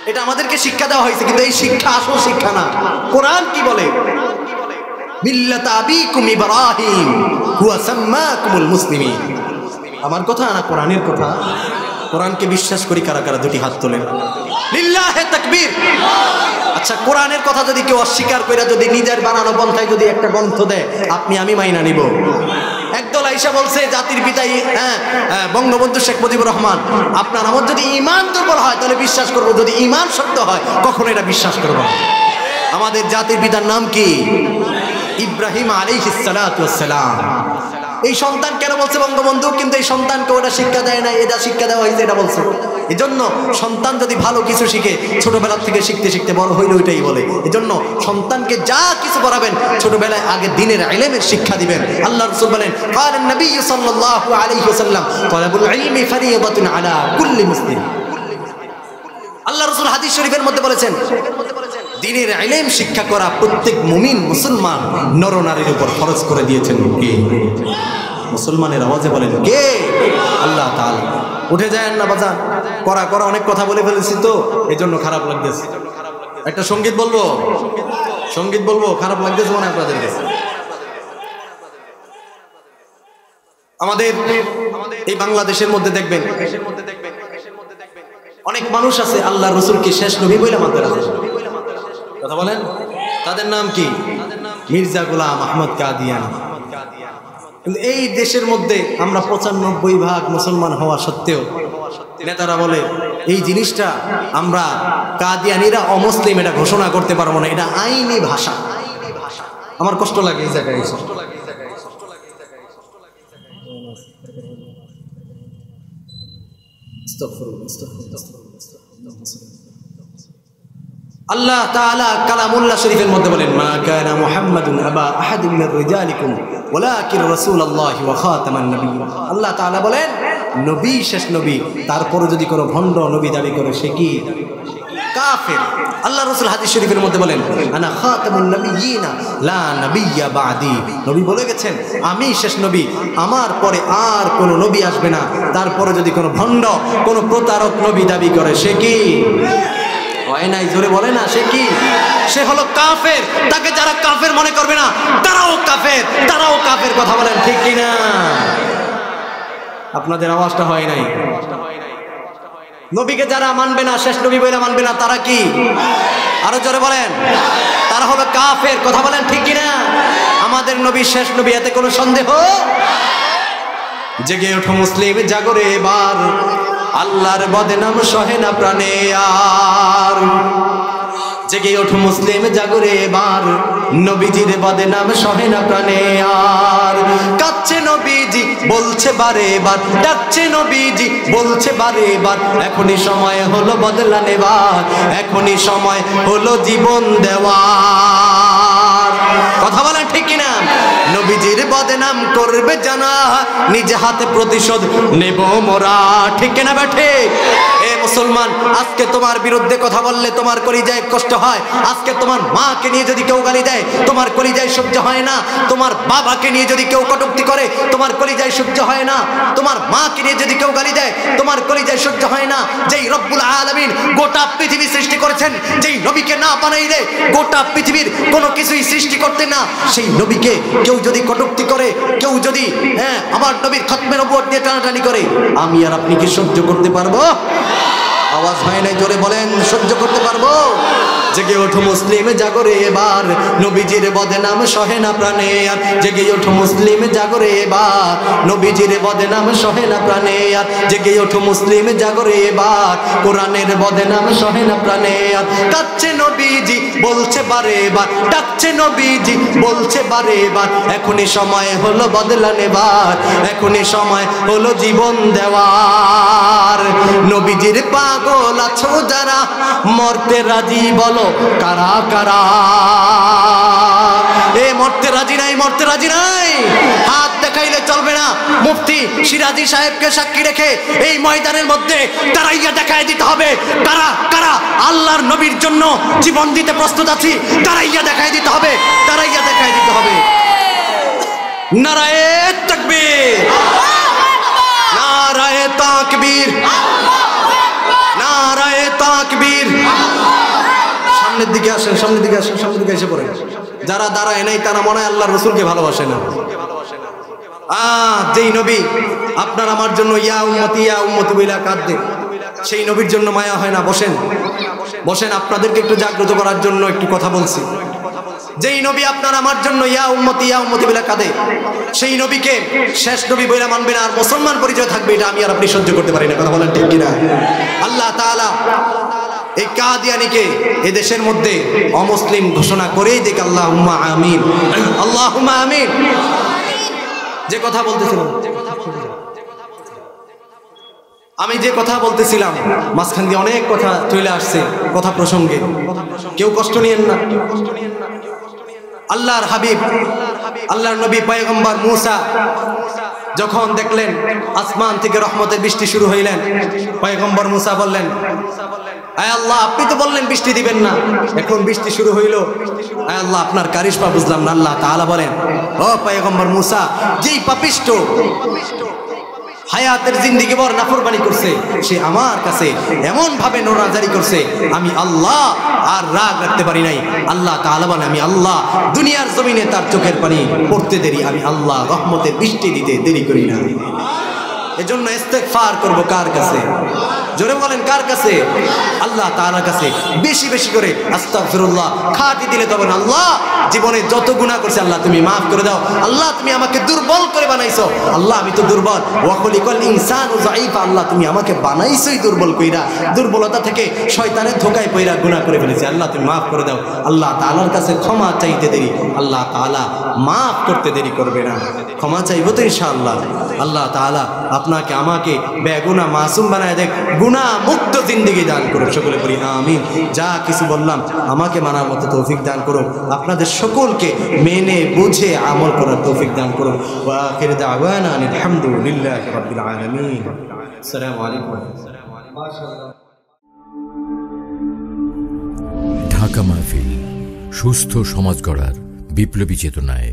এটা আমাদেরকে শিক্ষা দেওয়া হয়েছে, কিন্তু এই শিক্ষা আসল শিক্ষা না। কোরআন কি বলে? মিল্লাত আবিকুম ইব্রাহিম হুয়া সাম্মাকুমুল মুসলিমিন। আমার কথা না কোরআনের কথা। কোরআনকে বিশ্বাস করি কারা কারা? দুটি হাত তোলেন। লিল্লাহে তাকবীর। আচ্ছা, কোরআনের কথা যদি কেউ অস্বীকার করে যদি নিজের বানানো পন্থায় যদি একটা গ্রন্থ দেয়, আমি মাইনা নিব। একদল আইসা বলছে জাতির পিতাই বঙ্গবন্ধু শেখ মুজিবুর রহমান। আপনার আমার যদি ঈমান দুর্বল হয় তাহলে বিশ্বাস করব, যদি ঈমান শক্ত হয় কখনো এটা বিশ্বাস করব না। আমাদের জাতির পিতার নাম কি? ইব্রাহিম আলাইহিস সালাতু ওয়াস সালাম। এই সন্তান কেন বলছে বঙ্গবন্ধু, কিন্তু এই সন্তানকে ওটা শিক্ষা দেয় না, এটা শিক্ষা দেওয়া হয়েছে এটা বলছে। এই জন্য সন্তান যদি ভালো কিছু শিখে ছোটবেলা থেকে শিখতে শিখতে বড় হইলে ওইটাই বলে। এই জন্য সন্তানকে যা কিছু করাবেন ছোটবেলায় আগে দ্বীনের ইলমের শিক্ষা দিবেন। আল্লাহ রাসূল বলেন ক্বালান নবী সাল্লাল্লাহু আলাইহি ওয়াসাল্লাম তালাবুল ইলমি ফরিইদাতুন আলা কুল্লি মুসলিম। আল্লাহ রাসূল হাদিস শরীফের মধ্যে বলেছেন দ্বীনের ইলম শিক্ষা করা প্রত্যেক মুমিন মুসলমান নরনারীর উপর ফরজ করে দিয়েছেন। কে? মুসলমানের আওয়াজে বলেন কে? আল্লাহ তাআলা। উঠে যায় না বাজান, করা করা অনেক কথা বলে ফেলেছি তো এজন্য খারাপ লাগতেছে। একটা সঙ্গীত বলবো, সঙ্গীত বলবো, খারাপ লাগতেছে মনে আপনাদের কাছে? আমাদের এই বাংলাদেশের মধ্যে দেখবেন অনেক মানুষ আছে আল্লাহর রাসূলকে শেষ নবী বলে মানতে রাজি। কথা বলেন, তাদের নাম কি? মির্জা গোলাম আহমদ কাদিয়ানী। কিন্তু এই দেশের মধ্যে আমরা ৯৫% মুসলমান হওয়া সত্ত্বেও নেতারা বলে এই জিনিসটা আমরা কাদিয়ানীরা অমুসলিম এটা ঘোষণা করতে পারবো না, এটা আইনি ভাষা। আমার কষ্ট লাগে এই জায়গায়। আল্লাহ তাআলা কালামুল্লাহ শরীফের মধ্যে বলেন মা কানা মুহাম্মাদুন আবা আহাদিন মির রিজালিকুম ওয়ালাকিন রাসূলুল্লাহি ওয়া খাতামান নাবিয়্যিন। আল্লাহ তাআলা বলেন নবী শেষ নবী, তারপরে যদি কোনো ভণ্ড নবী দাবি করে সে কি? কাফের। আল্লাহ রাসূল হাদিস শরীফের মধ্যে বলেন আনা খাতামুন নাবিয়্যিনা লা নাবিয়্যা বাদি। নবী বলে গেছেন আমি শেষ নবী, আমার পরে আর কোনো নবী আসবে না। তারপরে যদি কোনো ভণ্ড কোনো প্রতারক নবী দাবি করে সে কি? হয় নাই, জোরে বলে না, সে কি? সে হলো কাফের। তাকে যারা কাফের মনে করবে না তারাও কাফের, তারাও কাফের। কথা বলেন ঠিক কিনা? আপনাদের আওয়াজটা হয় নাই। নবীকে যারা মানবে না, শেষ নবী বলে মানবে না, তারা কি? আরো জোরে বলেন, তারা হবে কাফের। কথা বলেন ঠিক কিনা? আমাদের নবী শেষ নবী, এতে কোনো সন্দেহ? জেগে ওঠো মুসলিম জাগরে এবার, আল্লাহর বদনাম সহে না প্রাণে আর। জেগে ওঠো মুসলিম জাগরে এবার, নবীজির বদনাম সহে না প্রাণে আর। কাঁদছে নবীজি বলছে বারে বার, ডাকছে নবীজি বলছে বারে বার, এখনই সময় হলো বদলা নেবার, এখনই সময় হলো জীবন দেওয়ার। কথা বলেন ঠিক কিনা? নবীজির বদনাম করবে জানা, নিজে হাতে প্রতিশোধ নেব মোরা। ঠিক কিনা বেঠে? এ মুসলমান, আজকে তোমার বিরুদ্ধে কথা বললে তোমার কলিজায় কষ্ট হয়। আজকে তোমার মাকে নিয়ে যদি কেউ গালি দেয় তোমার কলিজায় সহ্য হয় না। তোমার বাবাকে নিয়ে যদি কেউ কটূক্তি করে তোমার কলিজায় সহ্য হয় না। তোমার মাকে নিয়ে যদি কেউ গালি দেয় তোমার কলিজায় সহ্য হয় না। যেই রব্বুল আলামিন গোটা পৃথিবী সৃষ্টি করেছেন, যেই নবীকে না বানাইলে গোটা পৃথিবীর কোনো কিছুই সৃষ্টি করতেন না। সেই নবীকে কেউ যদি কটূক্তি করে, কেউ যদি আমার নবীর খতমে নবুয়ত নিয়ে টানাটানি করে, আমি আর আপনি কি সহ্য করতে পারবো? আওয়াজ হয় নাই, জোরে বলেন, সহ্য করতে পারবো? জেগে ওঠো মুসলিম জাগরে এবার, নবীজির বদনাম সহে না প্রাণে আর। জেগে ওঠো মুসলিম জাগরে এবার, নবীজির বদনাম সহে না প্রাণে আর। জেগে ওঠো মুসলিম জাগরে এবার, কোরআনের বদনাম সহে না প্রাণে আর। কাঁদছে নবীজি বলছে বারে বার, ডাকছে নবীজি বলছে বারে বার, এখনই সময় হলো বদলা নেবার, এখনই সময় হলো জীবন দেওয়ার। নবীজির পাগল আছো যারা, মরতে রাজি বলো কারা কারা? এ মরতে রাজি নাই, মরতে রাজি নাই, হাত দেখাইলে চলবে না। মুফতি সিরাজি সাহেবকে সাক্ষী রেখে এই ময়দানের মধ্যে দাঁড়াইয়া দেখাই দিতে হবে কারা কারা আল্লাহর নবীর জন্য জীবন দিতে প্রস্তুত আছি। দাঁড়াইয়া দেখাই দিতে হবে, দাঁড়াইয়া দেখাই দিতে হবে। নারায়ে তাকবীর, নারায়ে তাকবীর, নারায়ে তাকবীর। সামনের দিকে আসেন, সামনের দিকে আসেন, সামনের দিকে এসে পড়েন। যারা দাঁড়ায় নাই তারা মনে হয় আল্লাহর রাসূলকে ভালোবাসে না। যেই নবী আপনার আমার জন্য ইয়া উম্মতি বইলা কাঁদে, সেই নবীর জন্য মায়া হয় না? বসেন, বসেন, আপনাদেরকে একটু জাগ্রত করার জন্য একটু কথা বলছি। যেই নবী আপনার আমার জন্য ইয়া উম্মতি বইলা কাঁদে, সেই নবীকে শেষ নবী বইলা মানবে না আর মুসলমান পরিচয় থাকবে, এটা আমি আর আপনি সহ্য করতে পারি না। কথা বলেন ঠিক কিনা? আল্লাহ তাআলা এই কাদিয়ানীকে এই দেশের মধ্যে অমুসলিম ঘোষণা করেই দেখ। আল্লাহুম্মা আমিন, আল্লাহুম্মা আমিন। যে কথা বলতেছিলাম, আমি যে কথা বলতেছিলাম, মাঝখান দিয়ে অনেক কথা চলে আসছে কথা প্রসঙ্গে, কেউ কষ্ট নিয়েন না। আল্লাহর হাবিব, আল্লাহর নবী পয়গম্বর মূসা যখন দেখলেন আসমান থেকে রহমতের বৃষ্টি শুরু হইলেন, পয়গম্বর মূসা বললেন, আয় আল্লাহ, আপনি তো বললেন বৃষ্টি দিবেন না, এখন বৃষ্টি শুরু হইল, আয় আল্লাহ আপনার কারিশমা বুঝলাম না। আল্লাহ তাআলা বলেন, ও পয়গম্বর মূসা, যেই পাপিষ্ট হায়াতের জিন্দেগি ভর নাফরমানি করছে, সে আমার কাছে এমন ভাবে নোরাজারি করছে, আমি আল্লাহ আর রাগ রাখতে পারি নাই। আল্লাহ তাআলা বলেন, আমি আল্লাহ দুনিয়ার জমিনে তার চোখের পানি পড়তে দেরি, আমি আল্লাহ রহমতের বৃষ্টি দিতে দেরি করি না। এজন্য ইস্তেগফার করব কার কাছে? জোরে বলেন, কার কাছে? আল্লাহ তাআলার কাছে বেশি বেশি করে আস্তাগফিরুল্লাহ খাটি দিলে তখন আল্লাহ জীবনে যত গুনাহ করছি আল্লাহ তুমি মাফ করে দাও। আল্লাহ তুমি আমাকে দুর্বল করে বানাইছো, আল্লাহ আমি তো দুর্বল, ওয়া খলিকাল ইনসানু যায়ীফা, আল্লাহ তুমি আমাকে বানাইছোই দুর্বল কইরা, দুর্বলতা থেকে শয়তানের ধোঁকায় পইরা গুনাহ করে ফেলেছি, আল্লাহ তুমি মাফ করে দাও। আল্লাহ তাআলার কাছে ক্ষমা চাইতে দেরি, আল্লাহ তাআলা মাফ করতে দেরি করবে না। ক্ষমা চাইবো তো ইনশাআল্লাহ। আল্লাহ তাআলা আপনাকে আমাকে বেগুনাহ মাসুম বানায় দেখ, গুনাহ মুক্ত জিন্দেগি দান করুন। সকলে বলি আমিন। যা কিছু বললাম আমাকে মানার মতো তৌফিক দান করুন, আপনাদের সকলকে মেনে বুঝে আমল করার তৌফিক দান করুন। ওয়া আখিরু দাওয়ানা আলহামদুলিল্লাহি রাব্বিল আলামিন। আসসালামু আলাইকুম। ঢাকা মাহফিল, সুস্থ সমাজ গড়ার বিপ্লবী চেতনায়।